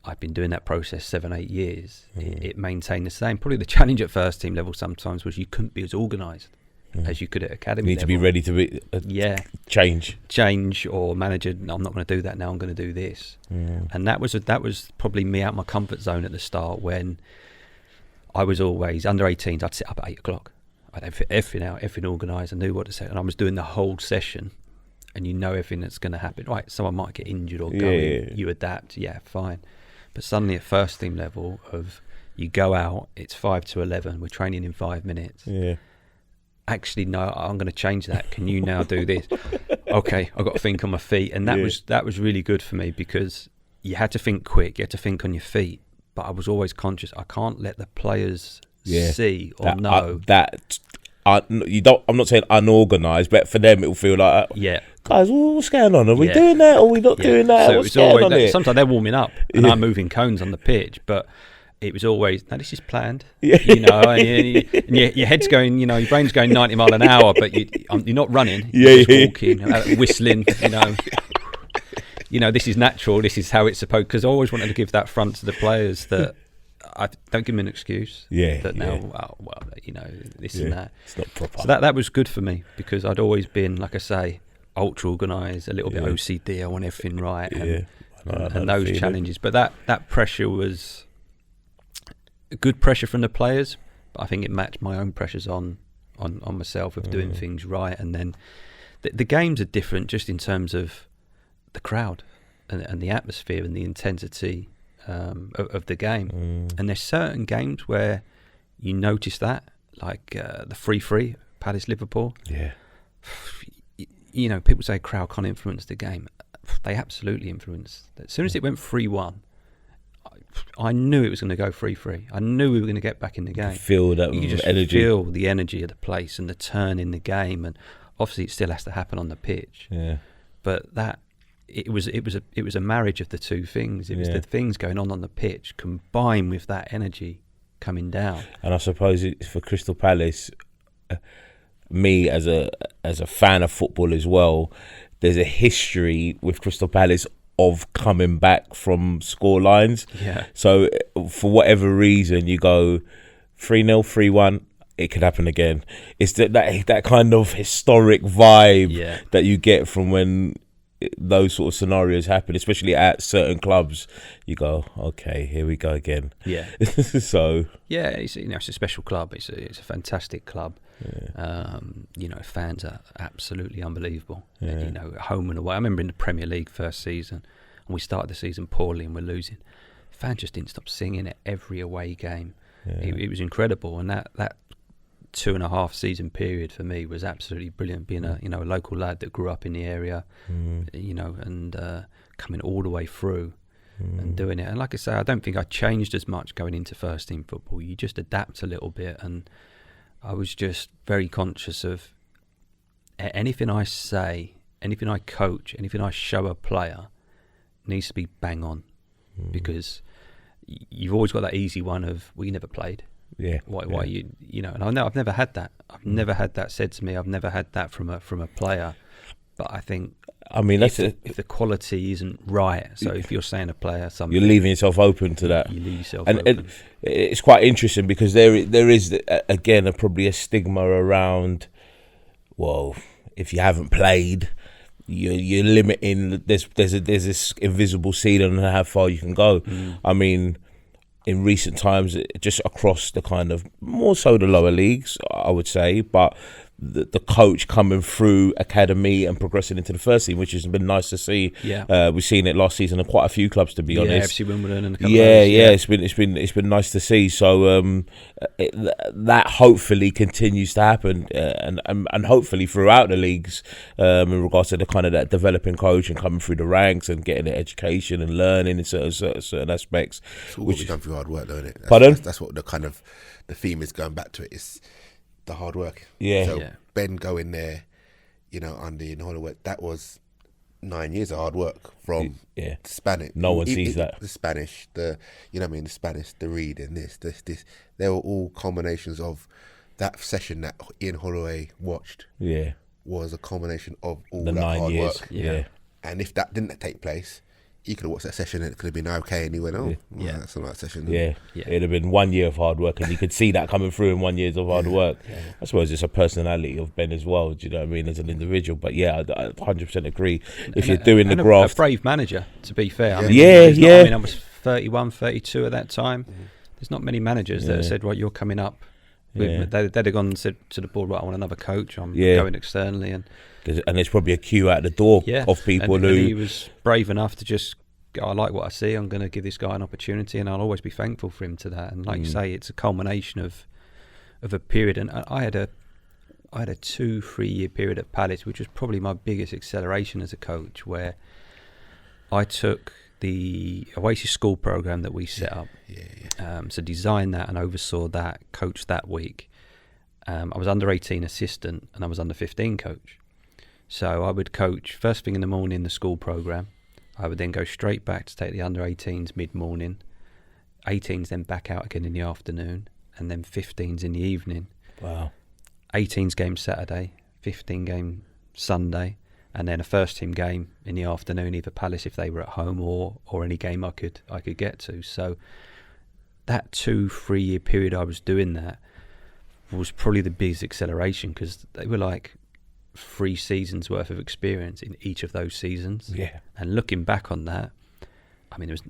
I've been doing that process 7-8 years. It maintained the same. Probably the challenge at first team level sometimes was you couldn't be as organised as you could at academy level. You need to be ready to be change or manager. No, I'm not going to do that now. I'm going to do this. And that was probably me out my comfort zone at the start when I was always under 18s. I'd sit up at 8 o'clock. I had everything out, everything organised. I knew what to say, and I was doing the whole session. And you know everything that's going to happen. Right, someone might get injured or go in. You adapt, fine. But suddenly at first team level, of you go out, it's 5 to 11. We're training in 5 minutes. Yeah. Actually, no, I'm going to change that. Can you now do this? Okay, I've got to think on my feet, and that was really good for me because you had to think quick. You had to think on your feet. But I was always conscious. I can't let the players see or know that. You don't. I'm not saying unorganised, but for them it will feel like, guys, what's going on? Are we doing that? Or are we not doing that? So what's going on here? Sometimes they're warming up and I'm moving cones on the pitch, but it was always, no, this is planned. And your head's going, your brain's going 90 mile an hour, but you're not running. You're just walking, whistling. This is natural. This is how it's supposed. Because I always wanted to give that front to the players that. I don't give them an excuse. That now, this and that. It's not proper. So that was good for me because I'd always been, like I say, ultra organised, a little bit OCD. I want everything right, and those challenges. But that pressure was a good pressure from the players. But I think it matched my own pressures on myself of doing things right. And then the games are different, just in terms of the crowd and the atmosphere and the intensity. Of the game, and there's certain games where you notice that, like the 3-3 Palace Liverpool. People say crowd can't influence the game. They absolutely influence. As soon as it went 3-1, I knew it was going to go 3-3. I knew we were going to get back in the game. Feel that you could just energy. Feel the energy of the place and the turn in the game, and obviously it still has to happen on the pitch. But that. It was a marriage of the two things. It was the things going on the pitch combined with that energy coming down. And I suppose for Crystal Palace, me as a fan of football as well, there's a history with Crystal Palace of coming back from score lines. So for whatever reason, you go 3-0, 3-1. It could happen again. It's that kind of historic vibe that you get from when those sort of scenarios happen, especially at certain clubs. You go, okay, here we go again. So it's a special club. It's a fantastic club. Fans are absolutely unbelievable. Home and away. I remember in the Premier League first season, and we started the season poorly and we're losing. Fans just didn't stop singing at every away game. It was incredible, and that 2.5 season period for me was absolutely brilliant. Being a local lad that grew up in the area, and coming all the way through and doing it. And like I say, I don't think I changed as much going into first team football. You just adapt a little bit, and I was just very conscious of anything I say, anything I coach, anything I show a player needs to be bang on, because you've always got that easy one of, well, you never played. Why and I know I've never had that. I've never had that said to me. I've never had that from a player. But I think, if the quality isn't right, so if you're saying a player something, you're leaving yourself open to that. You leave yourself open. And it's quite interesting because there is again probably a stigma around. Well, if you haven't played, you're limiting. There's this invisible ceiling on how far you can go. I mean, in recent times, just across the kind of more so the lower leagues, I would say, but the coach coming through academy and progressing into the first team, which has been nice to see. We've seen it last season in quite a few clubs, to be honest. FC Wimbledon and a couple of others, it's been nice to see. So that hopefully continues to happen, and hopefully throughout the leagues, in regards to the kind of that developing coach and coming through the ranks and getting the education and learning in certain aspects. It's all done through hard work, though, isn't it? Pardon? That's what the theme is, going back to it. It's the hard work. Ben going there, under Holloway, that was 9 years of hard work from Spanish. No one sees that. The Spanish, the Spanish, the reading, this. They were all combinations of that session that Ian Holloway watched. Was a combination of all the that 9 hard years. work. And if that didn't take place, he could have watched that session and it could have been okay, and he went, that's a nice session. It'd have been 1 year of hard work, and you could see that coming through in 1 year of hard work. I suppose it's a personality of Ben as well, do you know what I mean, as an individual. But I 100% agree. If you're doing the graft. A brave manager, to be fair. I was 31, 32 at that time. There's not many managers that have said, right, you're coming up. They'd have gone to the board, right, I want another coach, I'm going externally. And there's probably a queue out the door of people and he was brave enough to just go, I like what I see, I'm going to give this guy an opportunity, and I'll always be thankful for him to that. And like you say, it's a culmination of a period. And I had a 2-3 year period at Palace, which was probably my biggest acceleration as a coach, where I took the Oasis School program that we set up, so designed that and oversaw that, coached that week. I was under 18 assistant and I was under 15 coach. So I would coach first thing in the morning the school program. I would then go straight back to take the under 18s mid-morning, 18s then back out again in the afternoon, and then 15s in the evening. Wow. 18s game Saturday, 15 game Sunday, and then a first team game in the afternoon, either Palace if they were at home or any game I could get to. So that 2-3 year period I was doing that was probably the biggest acceleration, because they were like 3 seasons worth of experience in each of those seasons. Yeah. And looking back on that, I mean, there was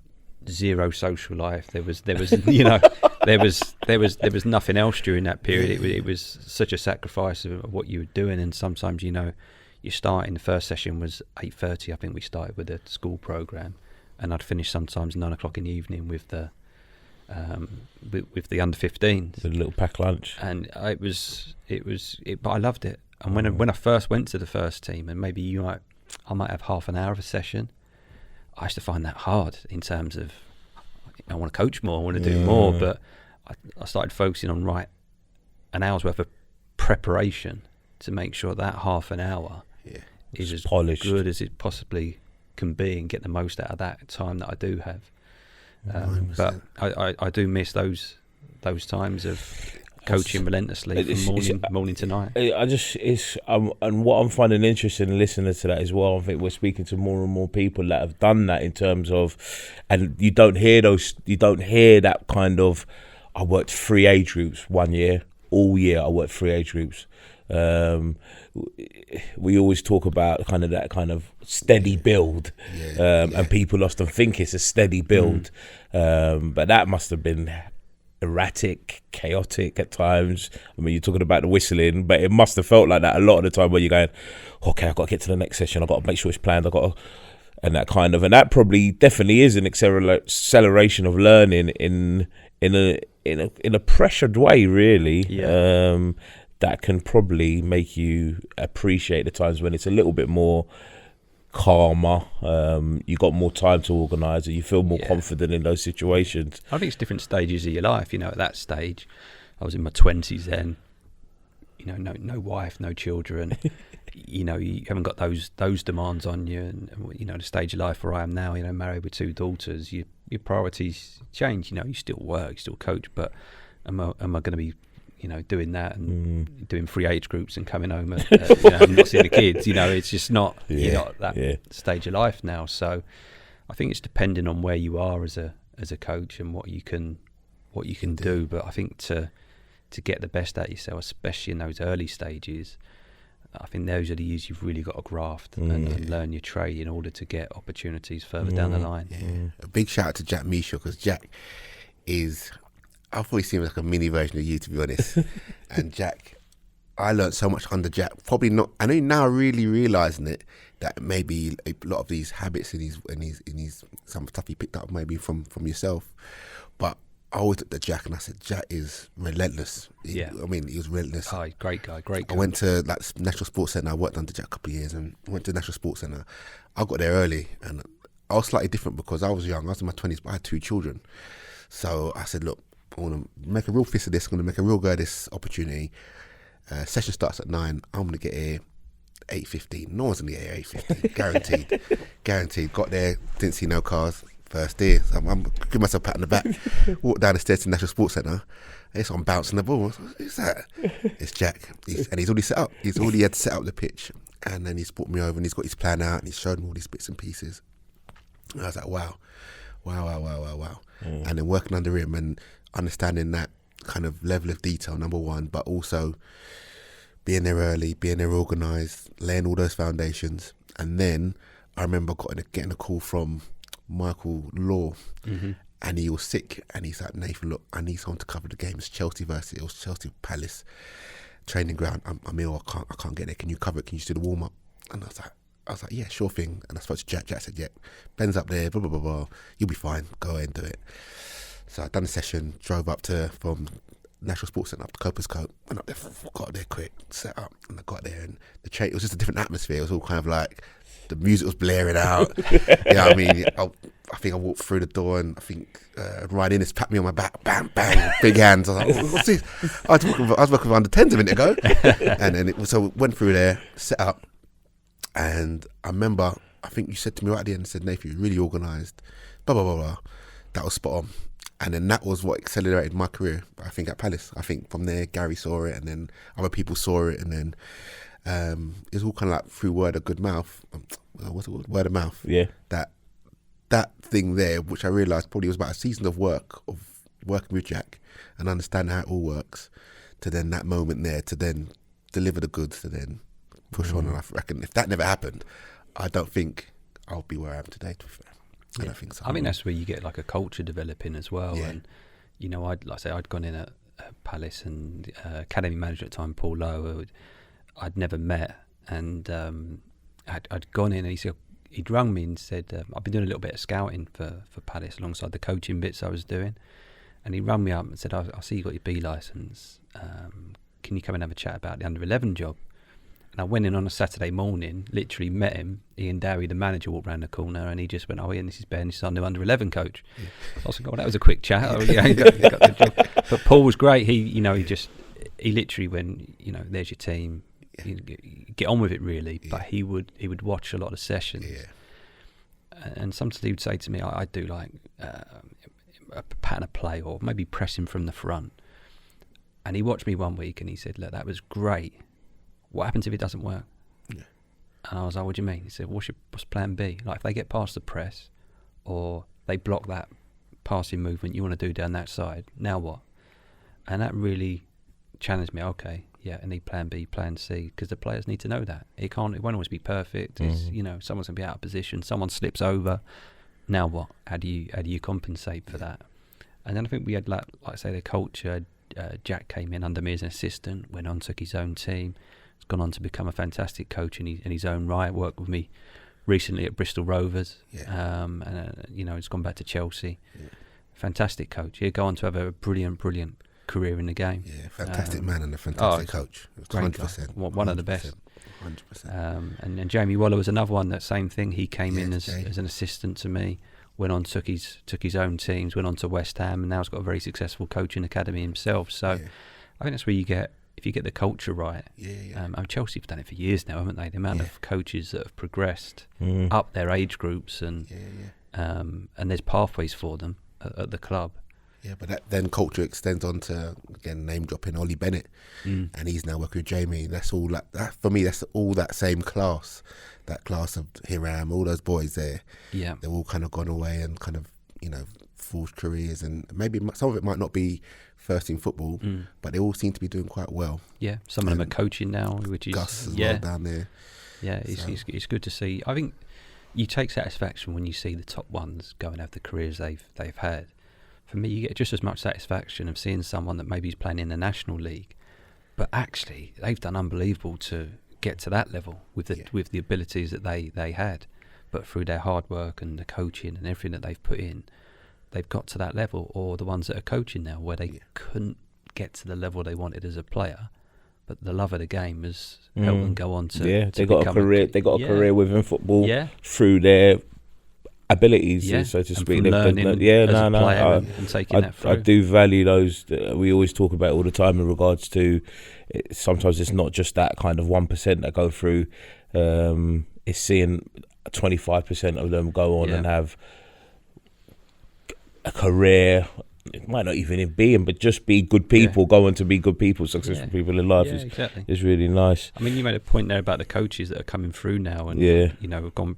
zero social life. There was you know, there was nothing else during that period. It was such a sacrifice of what you were doing. And sometimes, you know, you start in the first session was 8:30. I think we started with the school program, and I'd finish sometimes 9 o'clock in the evening with the with the under 15s. The little pack lunch. And it was but I loved it. And when I first went to the first team, and maybe I might have half an hour of a session, I used to find that hard in terms of, I want to coach more, I want to do more, but I started focusing on an hour's worth of preparation to make sure that half an hour is as polished, good as it possibly can be, and get the most out of that time that I do have. But I do miss those times of coaching relentlessly from morning to night. And what I'm finding interesting in listening to that as well, I think we're speaking to more and more people that have done that in terms of, and you don't hear that kind of, I worked 3 age groups 1 year, all year I worked 3 age groups. We always talk about that kind of steady build, and people often think it's a steady build, but that must have been erratic, chaotic at times. I mean, you're talking about the whistling, but it must have felt like that a lot of the time, where you're going, okay, I've got to get to the next session, I've got to make sure it's planned, and that probably definitely is an acceleration of learning in a pressured way, really. That can probably make you appreciate the times when it's a little bit more calmer, you got more time to organise, and you feel more confident in those situations. I think it's different stages of your life. You know, at that stage, I was in my 20s then. You know, no wife, no children. You know, you haven't got those demands on you. And you know, the stage of life where I am now, you know, married with 2 daughters, your priorities change. You know, you still work, you still coach, but am I going to be, you know, doing that and doing 3 age groups and coming home and not seeing the kids? You know, it's just not you're not at that stage of life now. So I think it's depending on where you are as a coach and what you can do. But I think to get the best out of yourself, especially in those early stages, I think those are the years you've really got to graft and learn your trade in order to get opportunities further down the line. A big shout out to Jack Misha, because Jack is, I've always seen him like a mini version of you, to be honest. And Jack, I learned so much under Jack. Probably not. I know now, really realising it, that maybe a lot of these habits in his some stuff he picked up maybe from yourself. But I always looked at Jack and I said, Jack is relentless. I mean, he was relentless. Oh, great guy, great guy. I went to National Sports Centre. I worked under Jack a couple of years, and went to National Sports Centre. I got there early, and I was slightly different because I was young. I was in my 20s, but I had 2 children. So I said, look, I want to make a real fist of this. I'm going to make a real go of this opportunity. Session starts at 9. I'm going to get here 8:15. No one's going to get here 8:15. Guaranteed. Got there, didn't see no cars. First day. So I'm giving myself a pat on the back. Walked down the stairs to National Sports Centre. I'm bouncing the ball. Who's that? It's Jack. He's already set up. He's already had to set up the pitch. And then he's brought me over and he's got his plan out and he's showed me all these bits and pieces. And I was like, wow. And then working under him and understanding that kind of level of detail, number one, but also being there early, being there organised, laying all those foundations. And then I remember getting a call from Michael Law, and he was sick, and he's like, Nathan, look, I need someone to cover the game. It's Chelsea Palace training ground. I'm ill. I can't get there. Can you cover it? Can you do the warm up? And I was like, yeah, sure thing. And I spoke to Jack. Jack said, yeah, Ben's up there. Blah blah blah blah. You'll be fine. Go ahead and do it. So I done the session. Drove up from National Sports Centre up to Copers Coat. Went up there. Got there quick. Set up, and I got there, and it was just a different atmosphere. It was all kind of like the music was blaring out. I mean, I think I walked through the door, and I think Ryan Innes pat me on my back, bang, bang, big hands. I was like, what's this? I was working with under 10s a minute ago. And then so went through there, set up, and I remember, I think you said to me right at the end, said, Nathan, you're really organised, blah, blah, blah, blah. That was spot on. And then that was what accelerated my career, I think, at Palace. I think from there, Gary saw it, and then other people saw it, and then it was all kind of like through word of good mouth. What's it called? Word of mouth. Yeah. That thing there, which I realised probably was about a season of work, of working with Jack and understanding how it all works, to then that moment there, to then deliver the goods, to then push on. And I reckon if that never happened, I don't think I'll be where I am today, to be fair. I don't think so. I think that's where you get like a culture developing as well. Yeah. And, you know, I'd gone in at Palace, and academy manager at the time, Paul Lowe, I'd never met, and I'd gone in, and he'd rung me and said, I've been doing a little bit of scouting for Palace alongside the coaching bits I was doing, and he rung me up and said, I see you got your B licence, can you come and have a chat about the under-11 job? And I went in on a Saturday morning, literally met him. Ian Dowie, the manager, walked round the corner, and he just went, oh, Ian, this is Ben, this is our new under-11 coach. Yeah. I was like, oh, that was a quick chat. Oh, yeah, he got the job. But Paul was great. He literally went, there's your team. You get on with it, really. Yeah. But he would watch a lot of sessions. Yeah. And sometimes he would say to me, I do like a pattern of play, or maybe pressing from the front. And he watched me one week, and he said, look, that was great. What happens if it doesn't work? Yeah. And I was like, what do you mean? He said, what's plan B? Like, if they get past the press, or they block that passing movement you want to do down that side, now what? And that really challenged me. Okay, yeah, I need plan B, plan C, because the players need to know that. It won't always be perfect. It's, someone's going to be out of position, someone slips over. Now what? How do you compensate for that? And then I think we had, like I say, the culture. Jack came in under me as an assistant, went on, took his own team. He's gone on to become a fantastic coach in his own right. Worked with me recently at Bristol Rovers, and he's gone back to Chelsea. Yeah. Fantastic coach. He'll go on to have a brilliant career in the game. Yeah, fantastic man and a fantastic coach. 100%. One of the best. 100%. And Jamie Waller was another one. That same thing. He came in as an assistant to me. Went on, took his own teams. Went on to West Ham, and now he's got a very successful coaching academy himself. So I think that's where you get. If you get the culture right, Chelsea have done it for years now, haven't they? The amount of coaches that have progressed up their age groups, and there's pathways for them at the club. Yeah, but that then culture extends on to, again, name dropping Ollie Bennett, and he's now working with Jamie. That's all that for me. That's all that same class, that class of Hiram, all those boys there. Yeah, they've all kind of gone away and kind of forged careers, and maybe some of it might not be first in football, but they all seem to be doing quite well. Yeah, some of them are coaching now, which is Gus as well down there. Yeah, it's good to see. I think you take satisfaction when you see the top ones go and have the careers they've had. For me, you get just as much satisfaction of seeing someone that maybe is playing in the National League, but actually they've done unbelievable to get to that level with the abilities that they had, but through their hard work and the coaching and everything that they've put in, they've got to that level. Or the ones that are coaching now, where they couldn't get to the level they wanted as a player, but the love of the game has helped them go on to they got a career. They got a career within football through their abilities, so to speak. And taking that through. I do value those. We always talk about all the time in regards to. Sometimes it's not just that kind of 1% that go through. It's seeing 25% of them go on and have a career. It might not even be him, but just be good people, go on to be good people, successful people in life is really nice. I mean, you made a point there about the coaches that are coming through now, and have gone.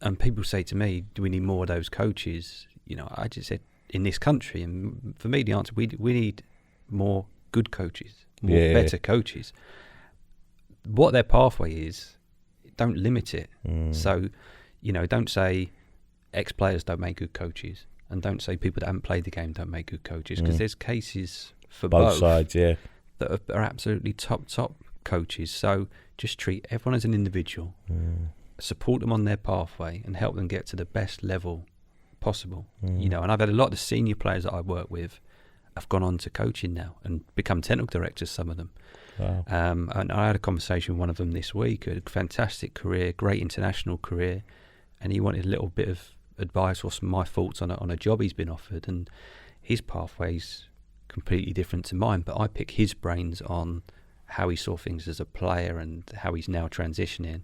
And people say to me, "Do we need more of those coaches?" I just said, in this country, and for me, the answer we need more good coaches, better coaches. What their pathway is, don't limit it. So, don't say ex-players don't make good coaches, And don't say people that haven't played the game don't make good coaches, because there's cases for both sides, yeah, that are absolutely top coaches. So just treat everyone as an individual, support them on their pathway, and help them get to the best level possible. You know, and I've had a lot of the senior players that I work with have gone on to coaching now and become technical directors, some of them. Wow. And I had a conversation with one of them this week, a fantastic career, great international career, and he wanted a little bit of advice or some of my thoughts on a job he's been offered, and his pathway's completely different to mine, but I pick his brains on how he saw things as a player and how he's now transitioning,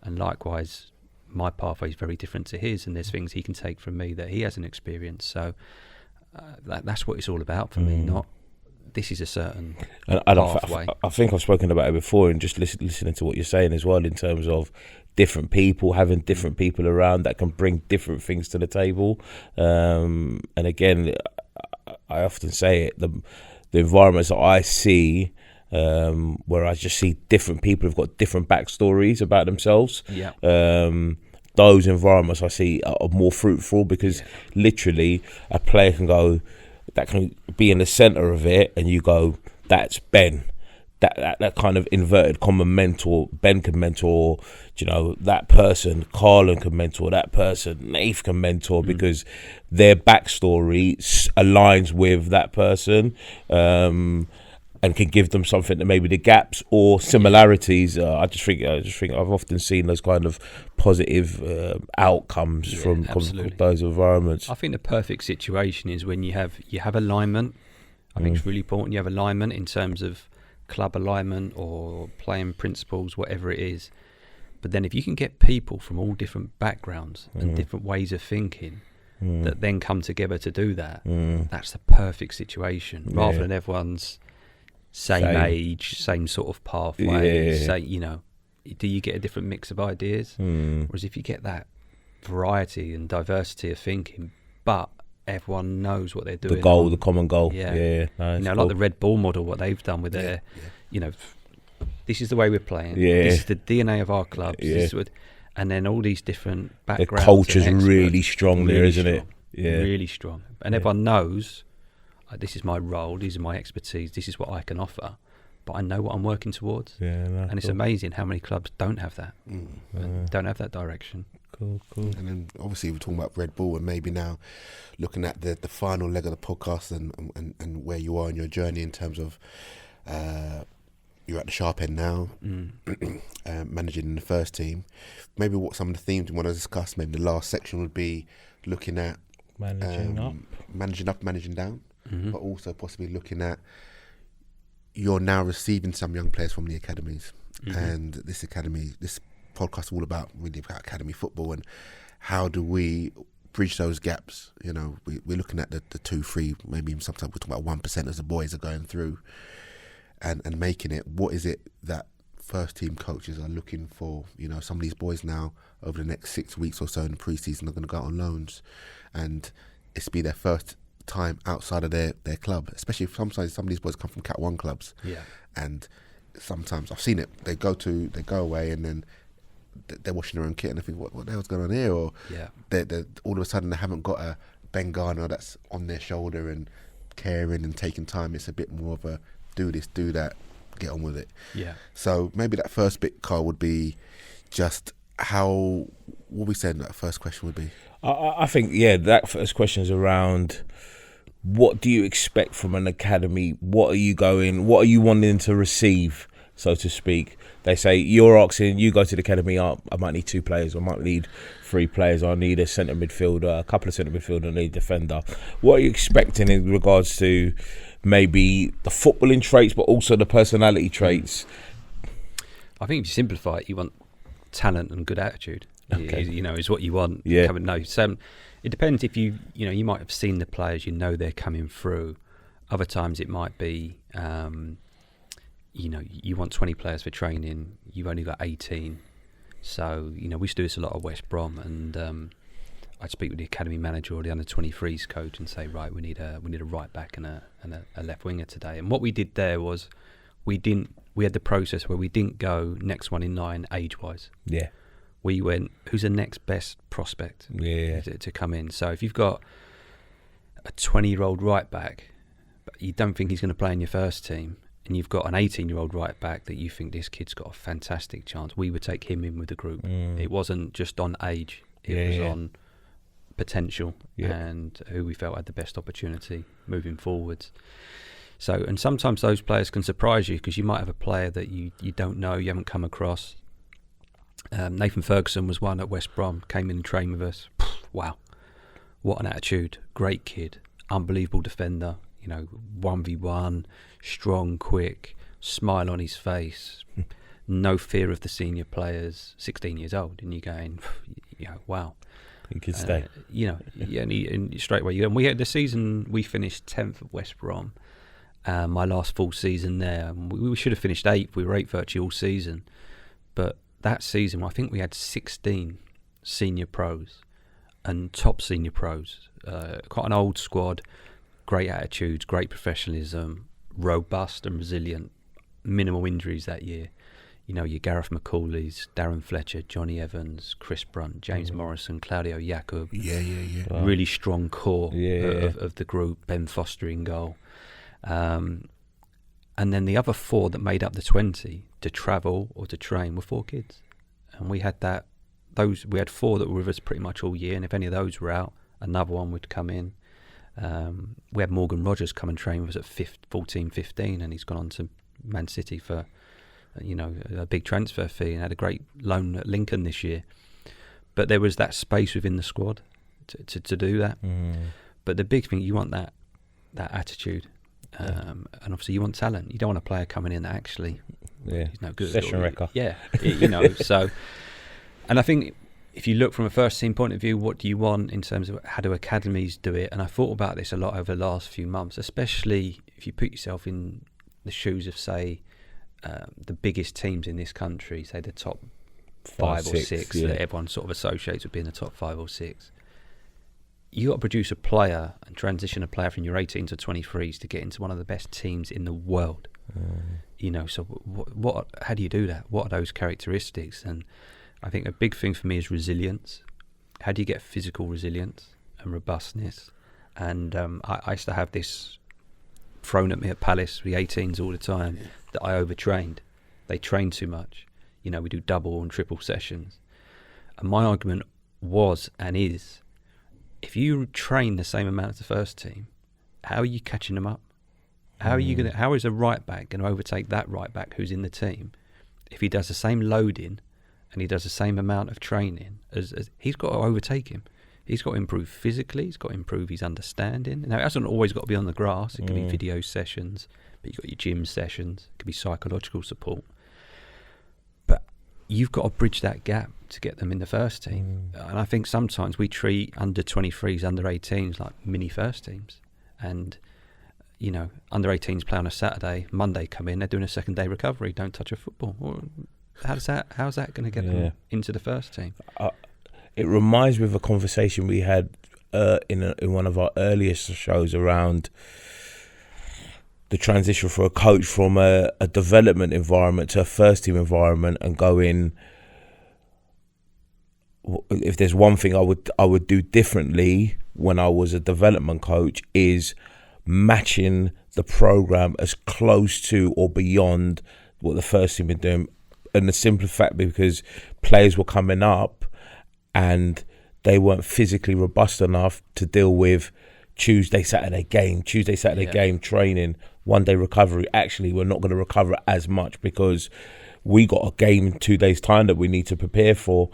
and likewise my pathway is very different to his, and there's things he can take from me that he hasn't experienced. So that's what it's all about for me, not this is a certain pathway. I think I've spoken about it before, and just listening to what you're saying as well, in terms of different people, having different people around that can bring different things to the table. And again, I often say it, the environments that I see, where I just see different people who've got different backstories about themselves. Yeah. Those environments I see are more fruitful, because literally a player that can be in the centre of it, and you go, that's Ben. That kind of inverted common mentor. Ben can mentor, you know, that person. Carlan can mentor that person. Nath can mentor, because their backstory aligns with that person, and can give them something that maybe the gaps or similarities. I just think I've often seen those kind of positive outcomes from those environments. I think the perfect situation is when you have alignment. I think it's really important you have alignment in terms of club alignment or playing principles, whatever it is. But then if you can get people from all different backgrounds and different ways of thinking that then come together to do that, that's the perfect situation, rather than everyone's same age, same sort of pathway. You know, do you get a different mix of ideas? Whereas if you get that variety and diversity of thinking, but everyone knows what they're doing. The common goal. Yeah. No, you know, like the Red Bull model, what they've done with their, you know, this is the way we're playing. Yeah. This is the DNA of our clubs. Yeah. And then all these different backgrounds. The culture's really strong there, isn't it? Yeah. Really strong. And everyone knows, this is my role, these are my expertise, this is what I can offer, but I know what I'm working towards. And it's amazing how many clubs don't have that, and don't have that direction. Cool. And then obviously we're talking about Red Bull, and maybe now looking at the final leg of the podcast and where you are in your journey in terms of you're at the sharp end now, managing in the first team. Maybe what some of the themes you want to discuss, maybe the last section would be looking at managing up, managing down, but also possibly looking at you're now receiving some young players from the academies, and this podcast is all about academy football, and how do we bridge those gaps? You know, we're looking at the 2-3, maybe even sometimes we're talking about 1% as the boys are going through and making it. What is it that first team coaches are looking for? You know, some of these boys now over the next 6 weeks or so in the pre-season are going to go out on loans, and it's be their first time outside of their club, especially if sometimes some of these boys come from Cat 1 clubs, and sometimes I've seen it, they go away and then they're washing their own kit, and I think, what the hell's going on here? Or they're all of a sudden they haven't got a Ben Garner that's on their shoulder and caring and taking time. It's a bit more of a do this, do that, get on with it. So maybe that first bit, Carl, would be just what we said that first question would be. I think that first question is around, what do you expect from an academy? What are you wanting to receive, so to speak? They say, you're asking, you go to the academy, I might need 2 players, I might need 3 players, I need a centre midfielder, a couple of centre midfielders, I need a defender. What are you expecting in regards to maybe the footballing traits, but also the personality traits? I think if you simplify it, you want talent and good attitude. Okay. You know, is what you want. So it depends if you might have seen the players, they're coming through. Other times it might be, you want 20 players for training, you've only got 18. So, we used to do this a lot at West Brom, and I'd speak with the academy manager or the under-23s coach and say, right, we need a right back and a left winger today. And what we did there was we had the process where we didn't go next one in line age-wise. Yeah. We went, who's the next best prospect to come in? So if you've got a 20-year-old right back, but you don't think he's going to play in your first team, and you've got an 18-year-old right back that you think this kid's got a fantastic chance, we would take him in with the group. It wasn't just on age, it was on potential and who we felt had the best opportunity moving forwards. So, and sometimes those players can surprise you because you might have a player that you don't know, you haven't come across. Nathan Ferguson was one at West Brom, came in and trained with us. Wow, what an attitude. Great kid, unbelievable defender, 1v1, strong, quick, smile on his face, no fear of the senior players, 16 years old. And you're going, wow. He could stay. And straight away. And we had the season, we finished 10th at West Brom. My last full season there, we should have finished 8th. We were 8th virtually all season. But that season, I think we had 16 senior pros and top senior pros. Quite an old squad, great attitudes, great professionalism, robust and resilient, minimal injuries that year. Your Gareth McCauley's, Darren Fletcher, Johnny Evans, Chris Brunt, James Morrison, Claudio Jacob. Wow. Really strong core of the group, Ben Foster in goal. And then the other 4 that made up the 20 to travel or to train were 4 kids. And we had we had 4 that were with us pretty much all year, and if any of those were out, another one would come in. We had Morgan Rogers come and train with us at 14, 15, and he's gone on to Man City for a big transfer fee and had a great loan at Lincoln this year. But there was that space within the squad to do that. But the big thing, you want that attitude. And obviously you want talent. You don't want a player coming in that actually is no good. Session wrecker. Yeah, so. And I think if you look from a first team point of view, what do you want in terms of how do academies do it? And I thought about this a lot over the last few months, especially if you put yourself in the shoes of, say, the biggest teams in this country, say the top 5 or 6 that everyone sort of associates with being the top 5 or 6. You got to produce a player and transition a player from your 18s to 23s to get into one of the best teams in the world. So what? How do you do that? What are those characteristics? And I think a big thing for me is resilience. How do you get physical resilience and robustness? And I used to have this thrown at me at Palace, the 18s all the time, that I overtrained. They train too much. We do double and triple sessions. And my argument was and is, if you train the same amount as the first team, how are you catching them up? How is a right back going to overtake that right back who's in the team if he does the same loading and he does the same amount of training as he's got to overtake him? He's got to improve physically, he's got to improve his understanding. Now, it hasn't always got to be on the grass. It can be video sessions, but you've got your gym sessions, it can be psychological support. But you've got to bridge that gap to get them in the first team. And I think sometimes we treat under 23s, under 18s like mini first teams. And, under 18s play on a Saturday, Monday come in, they're doing a second day recovery, don't touch a football. Well, how's that going to get them into the first team? It reminds me of a conversation we had in one of our earliest shows around the transition for a coach from a development environment to a first team environment, and going, if there's one thing I would do differently when I was a development coach, is matching the program as close to or beyond what the first team been doing. And the simple fact, because players were coming up and they weren't physically robust enough to deal with Tuesday, Saturday game training, 1 day recovery. Actually, we're not going to recover as much because we got a game in 2 days' time that we need to prepare for.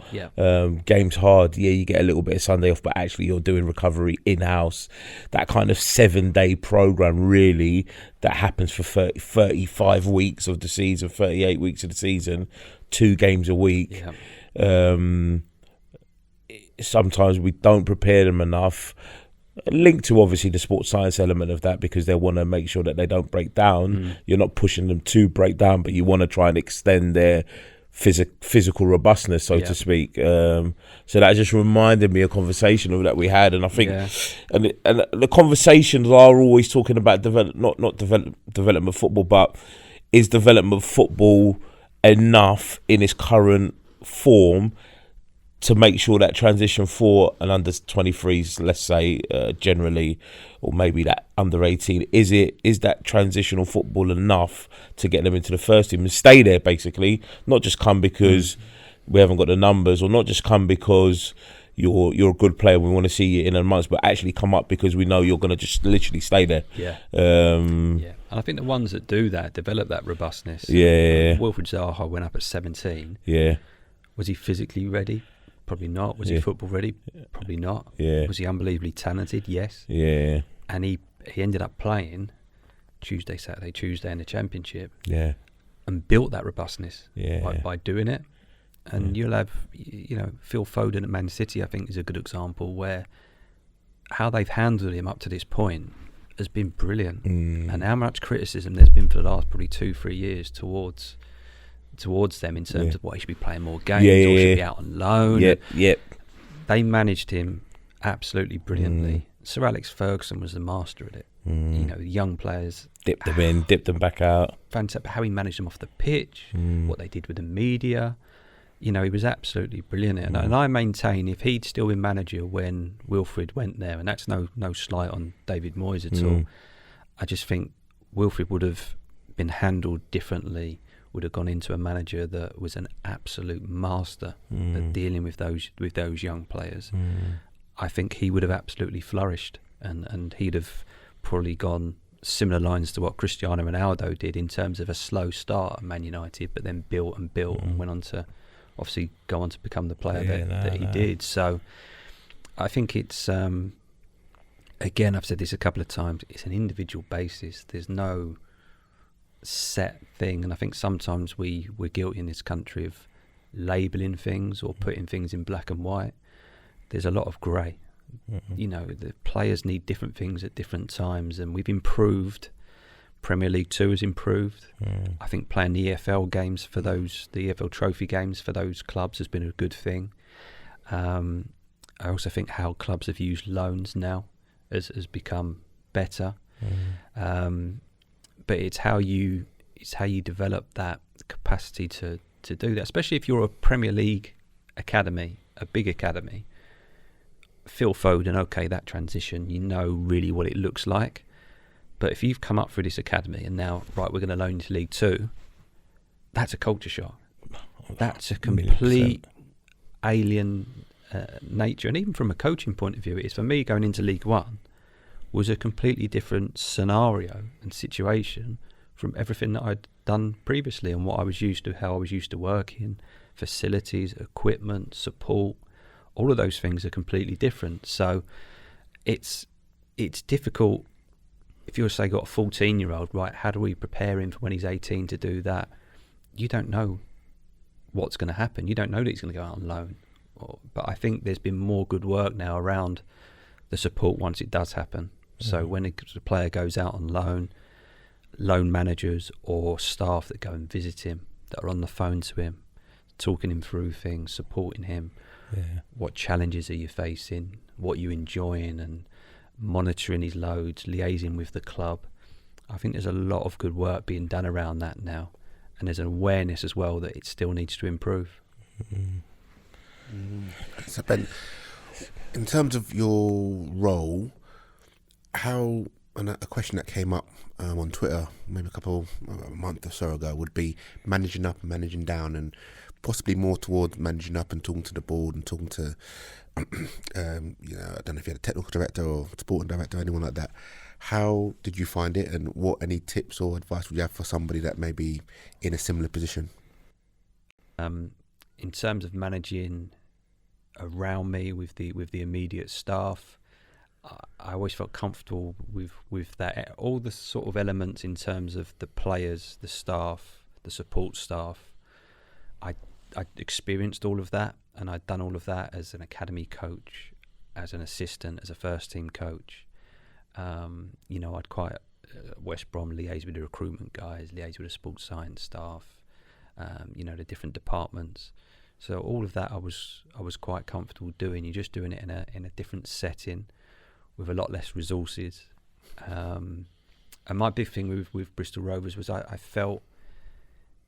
Game's hard. You get a little bit of Sunday off, but actually you're doing recovery in-house. That kind of 7-day program, really, that happens for 35 weeks of the season, 38 weeks of the season, 2 games a week. Sometimes we don't prepare them enough. Linked to obviously the sports science element of that, because they want to make sure that they don't break down. You're not pushing them to break down, but you want to try and extend their physical robustness, so to speak. So that just reminded me of a conversation that we had, and I think, and the conversations are always talking about development football, but is development football enough in its current form to make sure that transition for an under 23s, let's say, generally, or maybe that under 18, is that transitional football enough to get them into the first team and stay there, basically, not just come because we haven't got the numbers, or not just come because you're a good player, we want to see you in a month, but actually come up because we know you're going to just literally stay there. Yeah. And I think the ones that do that develop that robustness. Yeah. Wilfred Zaha went up at 17. Yeah. Was he physically ready? Probably not. Was he football ready? Probably not. Yeah. Was he unbelievably talented? Yes. Yeah. And he ended up playing Tuesday, Saturday, Tuesday in the Championship. Yeah. And built that robustness by doing it. And you'll have, Phil Foden at Man City, I think, is a good example where how they've handled him up to this point has been brilliant. And how much criticism there's been for the last probably 2-3 years towards them in terms of what he should be playing more games or should be out on loan. Yep. They managed him absolutely brilliantly. Sir Alex Ferguson was the master at it. Young players dipped them in, dipped them back out. Fantastic. How he managed them off the pitch, what they did with the media. He was absolutely brilliant. And I maintain if he'd still been manager when Wilfred went there, and that's no slight on David Moyes at all, I just think Wilfred would have been handled differently, would have gone into a manager that was an absolute master at dealing with those young players. I think he would have absolutely flourished, and he'd have probably gone similar lines to what Cristiano Ronaldo did in terms of a slow start at Man United, but then built and went on to obviously go on to become the player that he did. So I think it's again, I've said this a couple of times, it's an individual basis. There's no set thing, and I think sometimes we're guilty in this country of labelling things or putting things in black and white. There's a lot of grey. The players need different things at different times, and we've improved. Premier League 2 has improved. I think playing the EFL games the EFL Trophy games for those clubs has been a good thing. I also think how clubs have used loans now has become better. But it's how you develop that capacity to do that, especially if you're a Premier League academy, a big academy. Phil Foden, okay, that transition, really what it looks like. But if you've come up through this academy and now, right, we're going to loan you to League 2, that's a culture shock. That's a complete alien nature. And even from a coaching point of view, it is for me going into League 1 was a completely different scenario and situation from everything that I'd done previously and what I was used to, how I was used to working, facilities, equipment, support. All of those things are completely different. So it's difficult. If you're, say, got a 14-year-old, right, how do we prepare him for when he's 18 to do that? You don't know what's going to happen. You don't know that he's going to go out on loan. But I think there's been more good work now around the support once it does happen. So when a player goes out on loan managers or staff that go and visit him, that are on the phone to him, talking him through things, supporting him. What challenges are you facing? What are you enjoying? And monitoring his loads, liaising with the club. I think there's a lot of good work being done around that now, and there's an awareness as well that it still needs to improve. So Ben, in terms of your role, and a question that came up on Twitter maybe a month or so ago would be managing up and managing down, and possibly more towards managing up and talking to the board and talking to I don't know if you had a technical director or sporting director or anyone like that. How did you find it, and any tips or advice would you have for somebody that may be in a similar position? In terms of managing around me with the immediate staff, I always felt comfortable with that. All the sort of elements in terms of the players, the staff, the support staff. I experienced all of that, and I'd done all of that as an academy coach, as an assistant, as a first team coach. I'd quite West Brom liaise with the recruitment guys, liaise with the sports science staff, the different departments. So all of that I was quite comfortable doing. You're just doing it in a different setting with a lot less resources. And my big thing with Bristol Rovers was I felt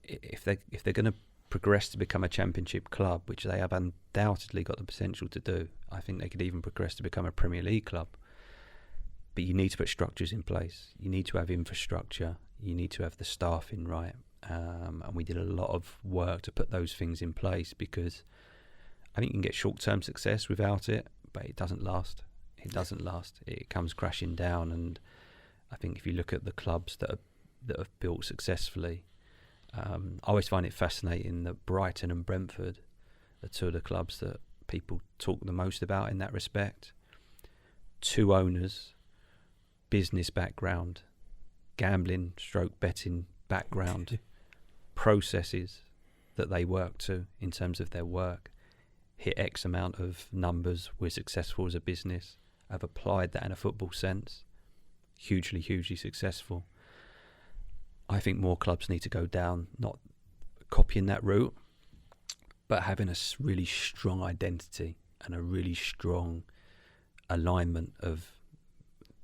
if they're going to progress to become a championship club, which they have undoubtedly got the potential to do. I think they could even progress to become a Premier League club. But you need to put structures in place. You need to have infrastructure. You need to have the staffing right. And we did a lot of work to put those things in place, because I think you can get short-term success without it, but it doesn't last. It doesn't last. It comes crashing down. And I think if you look at the clubs that have built successfully, I always find it fascinating that Brighton and Brentford are two of the clubs that people talk the most about in that respect. Two owners, business background, gambling / betting background, processes that they work to in terms of their work, hit X amount of numbers, we're successful as a business, have applied that in a football sense, hugely successful. I think more clubs need to go down, not copying that route, but having a really strong identity and a really strong alignment of,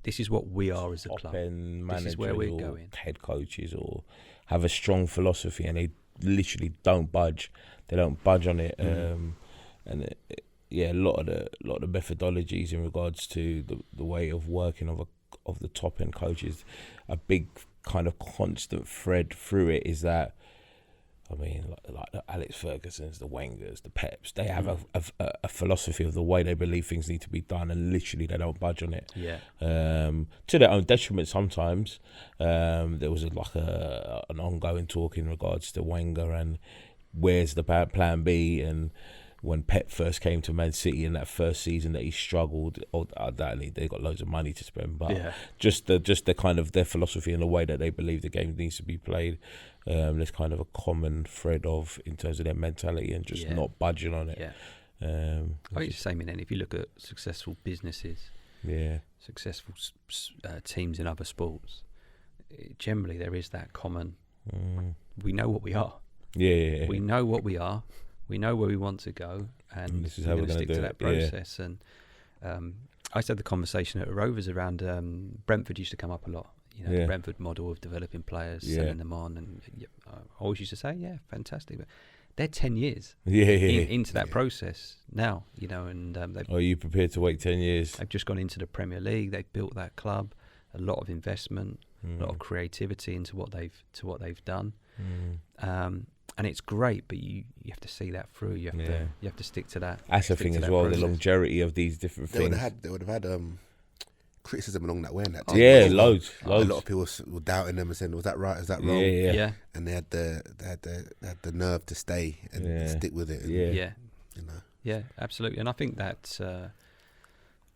this is what we are as a club. Top-end this is where managers we're or going. head coaches, or have a strong philosophy, and they literally don't budge. They don't budge on it. A lot of the methodologies in regards to the way of working of the top-end coaches, a big kind of constant thread through it is that, I mean, like the Alex Fergusons, the Wengers, the Peps, they have a philosophy of the way they believe things need to be done, and literally they don't budge on it. Yeah. To their own detriment sometimes. There was an ongoing talk in regards to Wenger and where's the plan B, and when Pep first came to Man City in that first season that he struggled, undoubtedly they got loads of money to spend, but just the kind of their philosophy and the way that they believe the game needs to be played, there's kind of a common thread of in terms of their mentality and just not budging on it. I think it's the same in any. If you look at successful businesses, successful teams in other sports, generally there is that common. We know what we are. We know what we are. We know where we want to go, and this is how we're going to stick to that process. And I used to have the conversation at Rovers around Brentford used to come up a lot. You know, the Brentford model of developing players, selling them on, and I always used to say, fantastic. But they're 10 years into that process now, you know, and are you prepared to wait 10 years? They've just gone into the Premier League. They've built that club, a lot of investment, a lot of creativity into what they've done. And it's great, but you have to see that through. You have to stick to that. That's the thing as well, process. The longevity of these different things. They would have had criticism along that way in that team. Loads. A lot of people were doubting them and saying, "Was that right? Is that wrong?" Yeah. And they had the nerve to stay and stick with it. And, you know. Yeah, absolutely. And I think that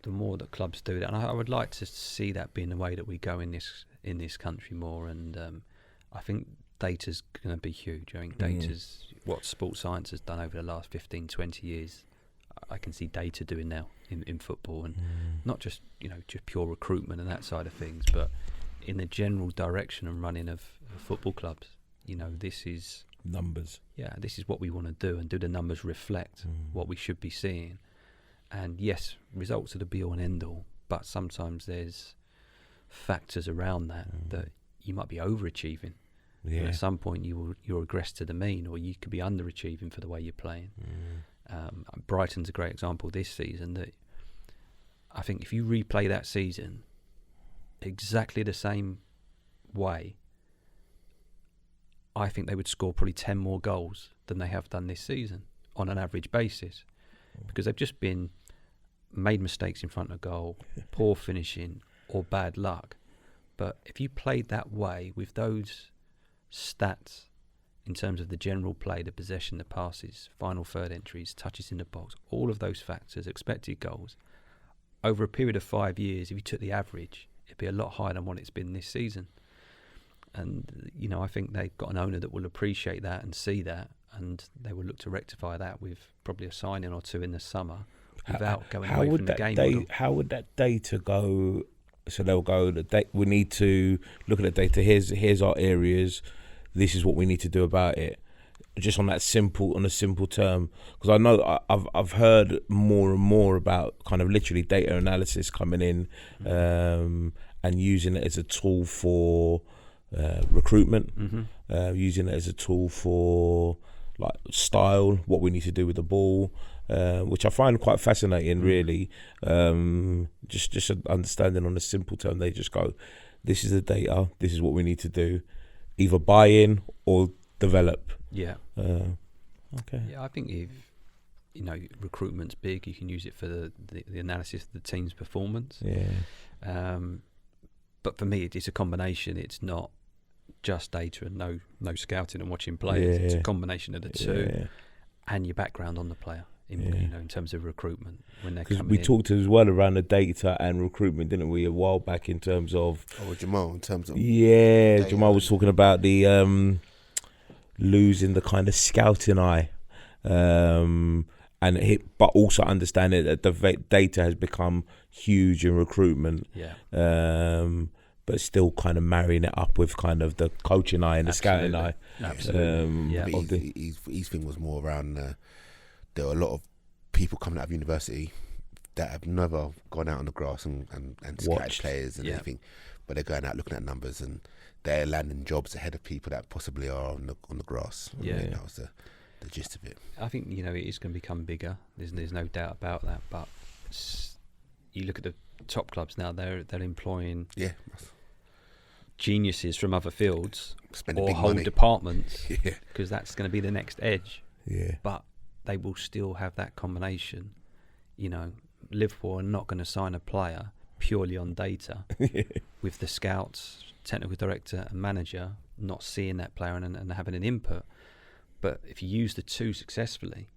the more that clubs do that, and I would like to see that being the way that we go in this country more. And I think data's going to be huge. I think data's what sports science has done over the last 15, 20 years. I can see data doing now in football, and not just just pure recruitment and that side of things, but in the general direction and running of football clubs. This is numbers. Yeah, this is what we want to do, and do the numbers reflect what we should be seeing? And yes, results are the be all and end all, but sometimes there's factors around that you might be overachieving. And at some point you'll regress to the mean, or you could be underachieving for the way you're playing. Brighton's a great example this season, that I think if you replay that season exactly the same way, I think they would score probably 10 more goals than they have done this season on an average basis, because they've just been made mistakes in front of goal, poor finishing or bad luck. But if you played that way with those stats in terms of the general play, the possession, the passes, final third entries, touches in the box, all of those factors, expected goals, over a period of 5 years, if you took the average, it'd be a lot higher than what it's been this season. And I think they've got an owner that will appreciate that and see that, and they will look to rectify that with probably a signing or two in the summer without going away from the game. How would that data go? So they'll go, we need to look at the data. Here's our areas. This is what we need to do about it. Just on a simple term, because I know I've heard more and more about kind of literally data analysis coming in, and using it as a tool for recruitment, using it as a tool for like style, what we need to do with the ball, which I find quite fascinating, really. Just understanding on a simple term, they just go, this is the data, this is what we need to do, either buy in or develop. Yeah. Okay. Yeah, I think if recruitment's big, you can use it for the analysis of the team's performance. Yeah. But for me, it's a combination. It's not just data and no scouting and watching players. Yeah. It's a combination of the two, Yeah. and your background on the player. In terms of recruitment when they're Because coming we in. talked as well around the data and recruitment, didn't we, a while back, in terms of Jamal, in terms of Jamal was talking about the losing the kind of scouting eye, but also understanding that the data has become huge in recruitment. Yeah. but still kind of marrying it up with kind of the coaching eye and the scouting eye. Absolutely. Yeah. But his thing was more around there are a lot of people coming out of university that have never gone out on the grass and scouted players and everything, but they're going out looking at numbers and they're landing jobs ahead of people that possibly are on the grass. Yeah. That was the gist of it. I think it is going to become bigger. There's no doubt about that. But you look at the top clubs now; they're employing geniuses from other fields Spending or big whole money. departments, because that's going to be the next edge. Yeah. But they will still have that combination. Liverpool are not going to sign a player purely on data, with the scouts, technical director and manager not seeing that player and having an input. But if you use the two successfully,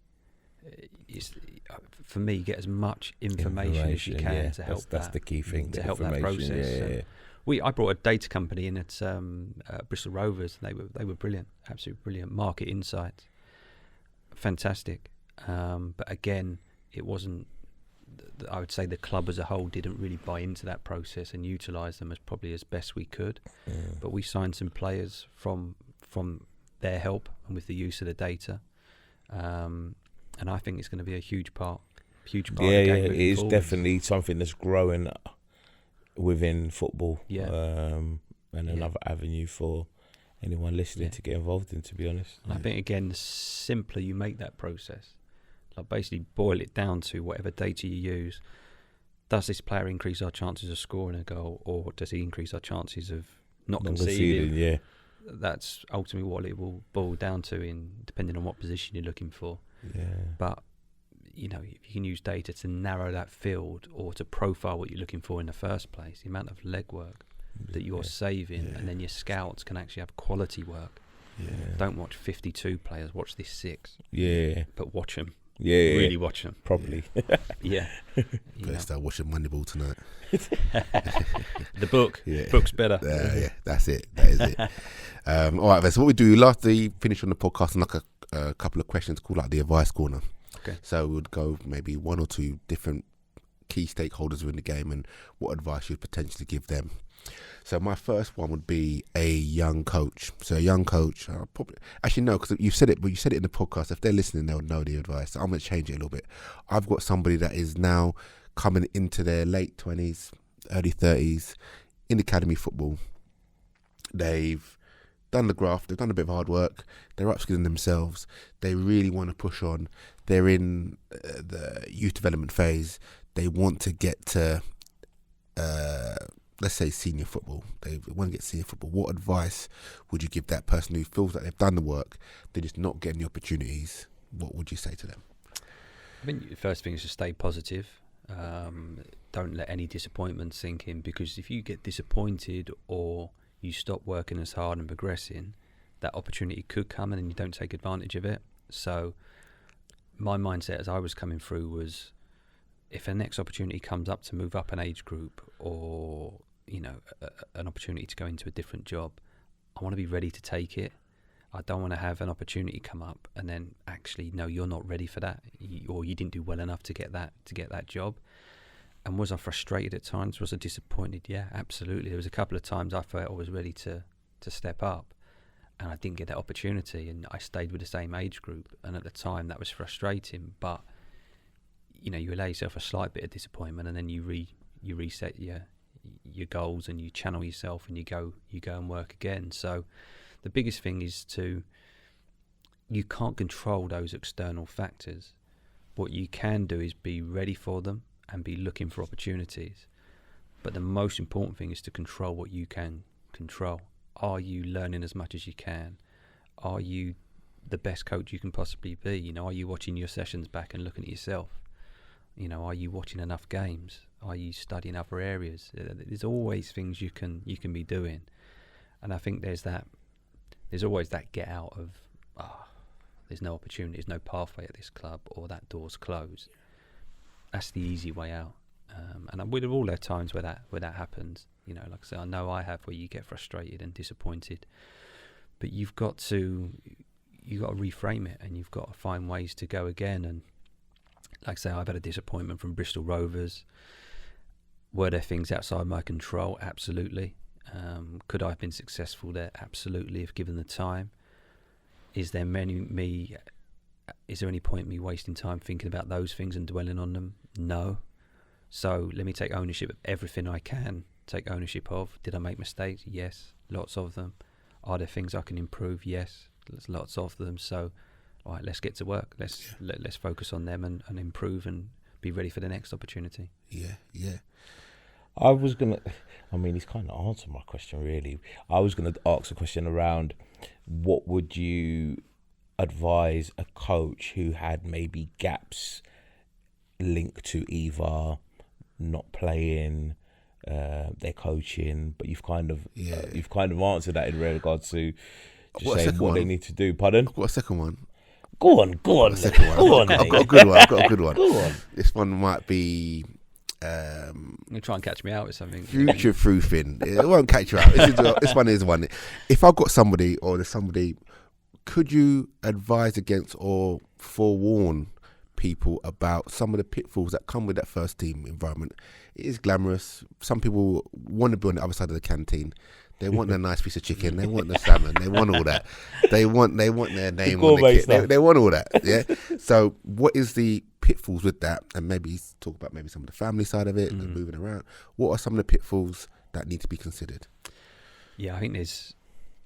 for me, get as much information as you can to help that's the key thing, to help that process. I brought a data company in at Bristol Rovers. And they were brilliant, absolutely brilliant. Market insights, fantastic. But again, it wasn't. I would say the club as a whole didn't really buy into that process and utilise them as best we could. But we signed some players from their help and with the use of the data, and I think it's going to be a huge part. Of the game it is forwards. definitely something that's growing within football. And another avenue for anyone listening to get involved in, to be honest. And I think, again, the simpler you make that process, like basically boil it down to whatever data you use. Does this player increase our chances of scoring a goal, or does he increase our chances of not conceding? Yeah. That's ultimately what it will boil down to, depending on what position you're looking for. Yeah. But if you can use data to narrow that field or to profile what you're looking for in the first place, the amount of legwork that you're saving, and then your scouts can actually have quality work. Don't watch 52 players, watch this 6. But watch them. Really watch them properly. Better start watching Moneyball tonight. The book. Book's better. That's it. That is it. All right, then. So what we do, lastly, finish on the podcast and a couple of questions called the advice corner. Okay. So we'd go maybe one or two different key stakeholders within the game and what advice you'd potentially give them. So my first one would be a young coach. So a young coach, probably actually no, because you've said it, but you said it in the podcast. If they're listening, they'll know the advice. So I'm going to change it a little bit. I've got somebody that is now coming into their late 20s, early 30s in academy football. They've done the graft. They've done a bit of hard work. They're upskilling themselves. They really want to push on. They're in the youth development phase. They want to get to let's say senior football. They want to get senior football. What advice would you give that person who feels like they've done the work, they're just not getting the opportunities? What would you say to them? I think the first thing is to stay positive. Don't let any disappointment sink in, because if you get disappointed or you stop working as hard and progressing, that opportunity could come and then you don't take advantage of it. So my mindset as I was coming through was, if a next opportunity comes up to move up an age group, or an opportunity to go into a different job, I want to be ready to take it. I don't want to have an opportunity come up and then actually no, you're not ready for that, or you didn't do well enough to get that job. And was I frustrated at times? Was I disappointed? Yeah, absolutely. There was a couple of times I felt I was ready to step up, and I didn't get that opportunity, and I stayed with the same age group. And at the time, that was frustrating. But you allow yourself a slight bit of disappointment, and then you reset your goals, and you channel yourself, and you go and work again. So the biggest thing is to you can't control those external factors. What you can do is be ready for them and be looking for opportunities. But the most important thing is to control what you can control. Are you learning as much as you can? Are you the best coach you can possibly be? You know, are you watching your sessions back and looking at yourself? You know, are you watching enough games? Are you studying other areas? There's always things you can be doing, and I think there's always that get out of there's no opportunity, there's no pathway at this club, or that door's closed. That's the easy way out, and we've all had times where that happens. You know, like I say, I know I have, where you get frustrated and disappointed, but you've got to reframe it, and you've got to find ways to go again. And like I say, I've had a disappointment from Bristol Rovers. Were there things outside my control? Absolutely. Could I have been successful there? Absolutely, if given the time. Is there any point in me wasting time thinking about those things and dwelling on them? No. So let me take ownership of everything I can take ownership of. Did I make mistakes? Yes, lots of them. Are there things I can improve? Yes, there's lots of them. So, all right, let's get to work. Let's focus on them and improve and be ready for the next opportunity. Yeah. He's kind of answered my question, really. I was going to ask a question around, what would you advise a coach who had maybe gaps linked to either not playing, their coaching, but you've kind of answered that in regards to just saying what they need to do. Pardon? I've got a second one. Go on. Go on. I've got a good one. Go on. This one might be You try and catch me out with something. future proofing. It won't catch you out. This one is one. If I've got somebody, or there's somebody, could you advise against or forewarn people about some of the pitfalls that come with that first team environment? It is glamorous. Some people want to be on the other side of the canteen. They want a nice piece of chicken. They want the salmon. They want all that. They want their name on the kit. They want all that. Yeah. So what is the pitfalls with that? And maybe talk about maybe some of the family side of it and moving around. What are some of the pitfalls that need to be considered? Yeah, I think there's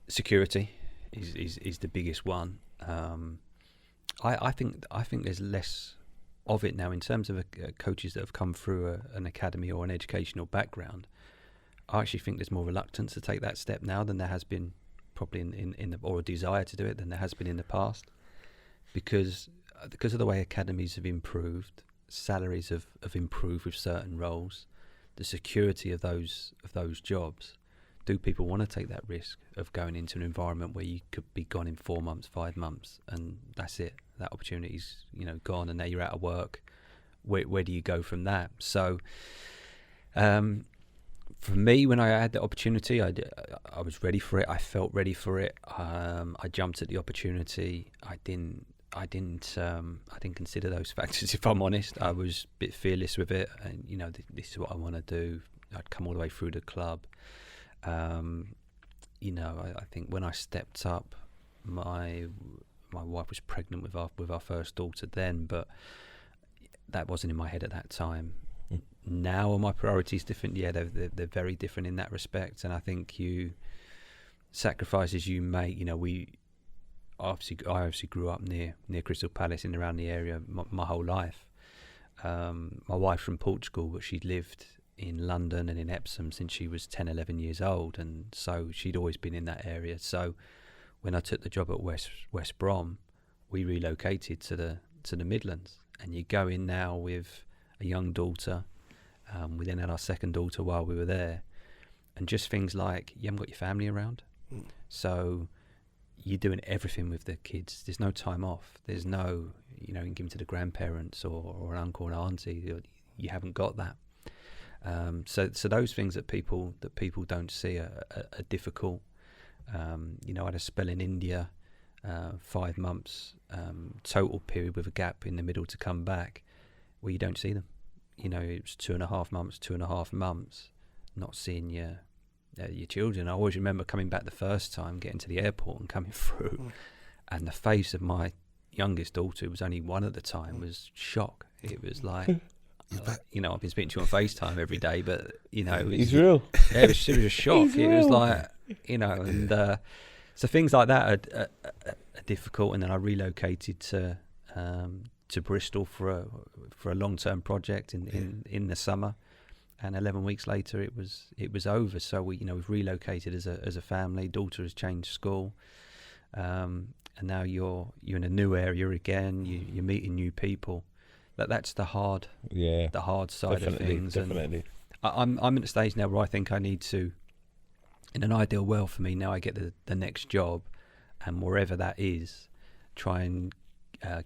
security is the biggest one. I think there's less of it now in terms of coaches that have come through an academy or an educational background. I actually think there's more reluctance to take that step now than there has been probably or a desire to do it than there has been in the past, because of the way academies have improved, salaries have improved with certain roles, the security of those jobs. Do people want to take that risk of going into an environment where you could be gone in 4 months, 5 months, and that's it? That opportunity's gone, and now you're out of work. Where do you go from that? So, for me, when I had the opportunity, I was ready for it. I felt ready for it. I jumped at the opportunity. I didn't consider those factors. If I'm honest, I was a bit fearless with it, and this is what I want to do. I'd come all the way through the club. I think when I stepped up, my wife was pregnant with our first daughter then, but that wasn't in my head at that time. Now are my priorities different? Yeah, they're very different in that respect, and I think sacrifices you make. I obviously grew up near Crystal Palace and around the area my whole life. My wife's from Portugal, but she'd lived in London and in Epsom since she was 10, 11 years old, and so she'd always been in that area. So when I took the job at West Brom, we relocated to the Midlands, and you go in now with a young daughter. We then had our second daughter while we were there, and just things like you haven't got your family around, so you're doing everything with the kids. There's no time off. There's no, you can give them to the grandparents or an uncle and auntie. You haven't got that. So those things that people don't see are difficult. I had a spell in India, 5 months total period with a gap in the middle to come back, where you don't see them. It was 2.5 months not seeing your children. I always remember coming back the first time, getting to the airport and coming through, and the face of my youngest daughter, who was only 1 at the time, was shock. It was like, I've been speaking to you on FaceTime every day, but it was, He's real. Yeah, it was a shock. It was like, and so things like that are difficult, and then I relocated to Bristol for a long-term project in the summer, and 11 weeks later it was over. So we've relocated as a family. Daughter has changed school, and now you're in a new area again. You're meeting new people. That's the hard side of things. Definitely. And I'm at the stage now where I think I need to, in an ideal world for me, now I get the next job, and wherever that is, try and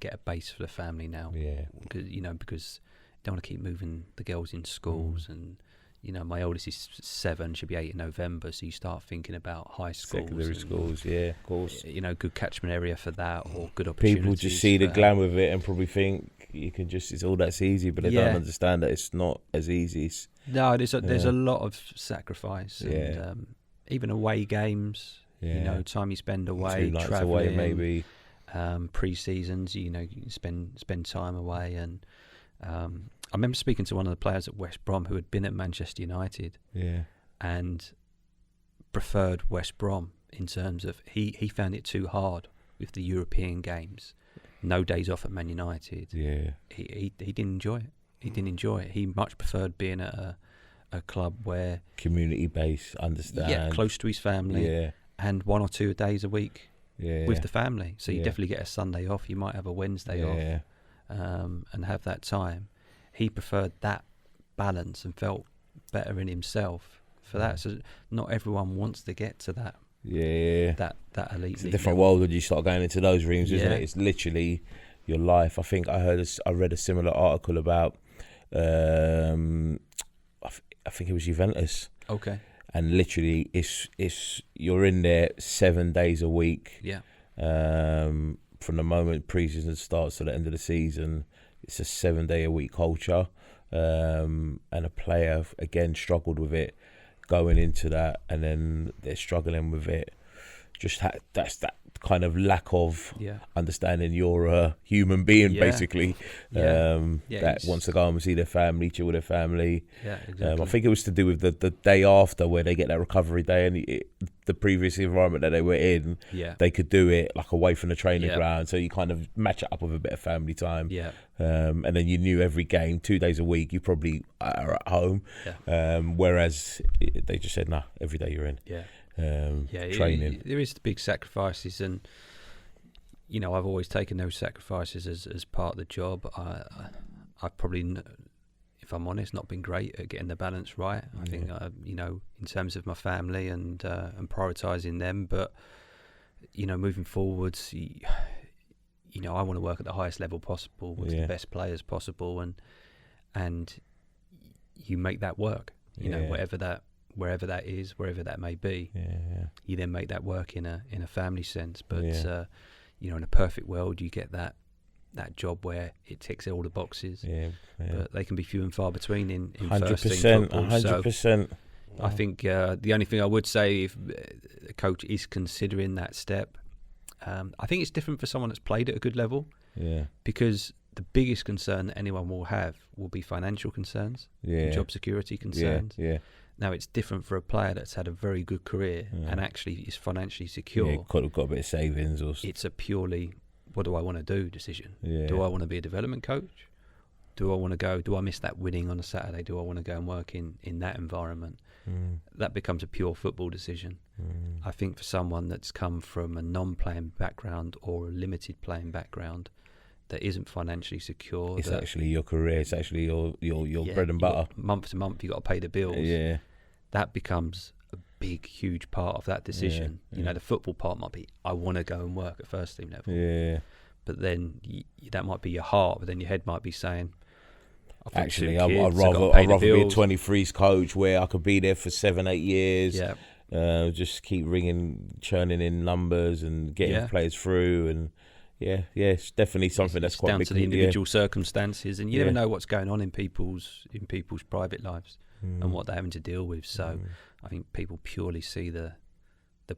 get a base for the family now. Yeah. Because I don't want to keep moving the girls in schools, and my oldest is 7, she'll be 8 in November, so you start thinking about high schools, secondary schools. Yeah, of course. Good catchment area for that, or good opportunities. People just see the glamour of it and probably think it's all that's easy, but they don't understand that it's not as easy. No, there's a lot of sacrifice, and even away games. Time you spend away, 2 nights traveling, away maybe. Pre-seasons, you spend time away, and I remember speaking to one of the players at West Brom who had been at Manchester United, and preferred West Brom in terms of he found it too hard with the European games, no days off at Man United. He didn't enjoy it. He much preferred being at a club where community based, understand, close to his family, and 1 or 2 days a week with the family. So you definitely get a Sunday off. You might have a Wednesday off, and have that time. He preferred that balance and felt better in himself for that. So not everyone wants to get to that. That elite. It's a different world when you start going into those rooms, isn't it? It's literally your life. I think I read a similar article about. I think it was Juventus. Okay. And literally, it's you're in there 7 days a week. From the moment pre-season starts to the end of the season, it's a 7-day-a-week culture. And a player again struggled with it going into that, and then they're struggling with it. That's that kind of lack of understanding you're a human being, basically. That wants to go and see their family, chill with their family. Exactly. I think it was to do with the day after, where they get that recovery day, and the previous environment that they were in, they could do it like away from the training ground, so you kind of match it up with a bit of family time. And then you knew every game 2 days a week you probably are at home, whereas they just said no, every day you're in. Training. There is the big sacrifices, and I've always taken those sacrifices as part of the job. I've probably, if I'm honest, not been great at getting the balance right. I think in terms of my family and prioritising them, but moving forwards, I want to work at the highest level possible with the best players possible, and you make that work. Wherever that is, wherever that may be, you then make that work in a family sense. But in a perfect world, you get that job where it ticks all the boxes. But they can be few and far between in 100%, first team football. 100%. I think the only thing I would say, if a coach is considering that step, I think it's different for someone that's played at a good level. Because the biggest concern that anyone will have will be financial concerns, job security concerns. Now, it's different for a player that's had a very good career and actually is financially secure. Got a bit of savings. It's a purely, what do I want to do decision. Do I want to be a development coach? Do I want to go, do I miss that winning on a Saturday? Do I want to go and work in that environment? That becomes a pure football decision. I think for someone that's come from a non-playing background or a limited playing background that isn't financially secure. It's actually your career. It's actually your bread and butter. Month to month, you got to pay the bills. That becomes a big, huge part of that decision. The football part might be, I want to go and work at first team level. But then that might be your heart, but then your head might be saying, actually, I'd rather be a 23s coach where I could be there for 7-8 years. Just keep churning in numbers and getting players through, and it's definitely something that's quite down big to the individual circumstances, and you never know what's going on in people's private lives and what they're having to deal with. So I think people purely see the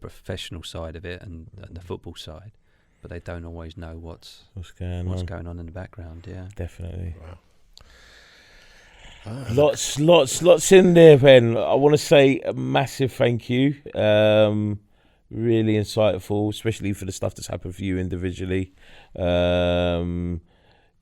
professional side of it and the football side, but they don't always know what's going on in the background. Definitely. Lots in there, Ben. I want to say a massive thank you. really insightful, especially for the stuff that's happened for you individually.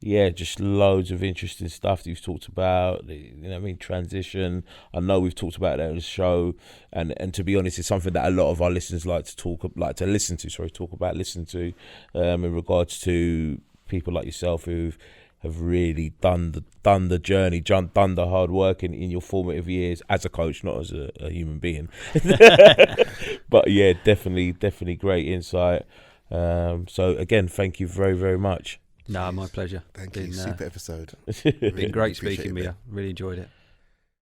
Yeah, just loads of interesting stuff that you've talked about. You know what I mean? Transition. I know we've talked about that on the show, and to be honest, it's something that a lot of our listeners like to listen to. In regards to people like yourself who have really done the journey, done the hard work in your formative years as a coach, not as a human being. But yeah, definitely great insight. So again, thank you very, very much. No, my pleasure. Thank you. Super episode. Been great speaking with you. Really enjoyed it.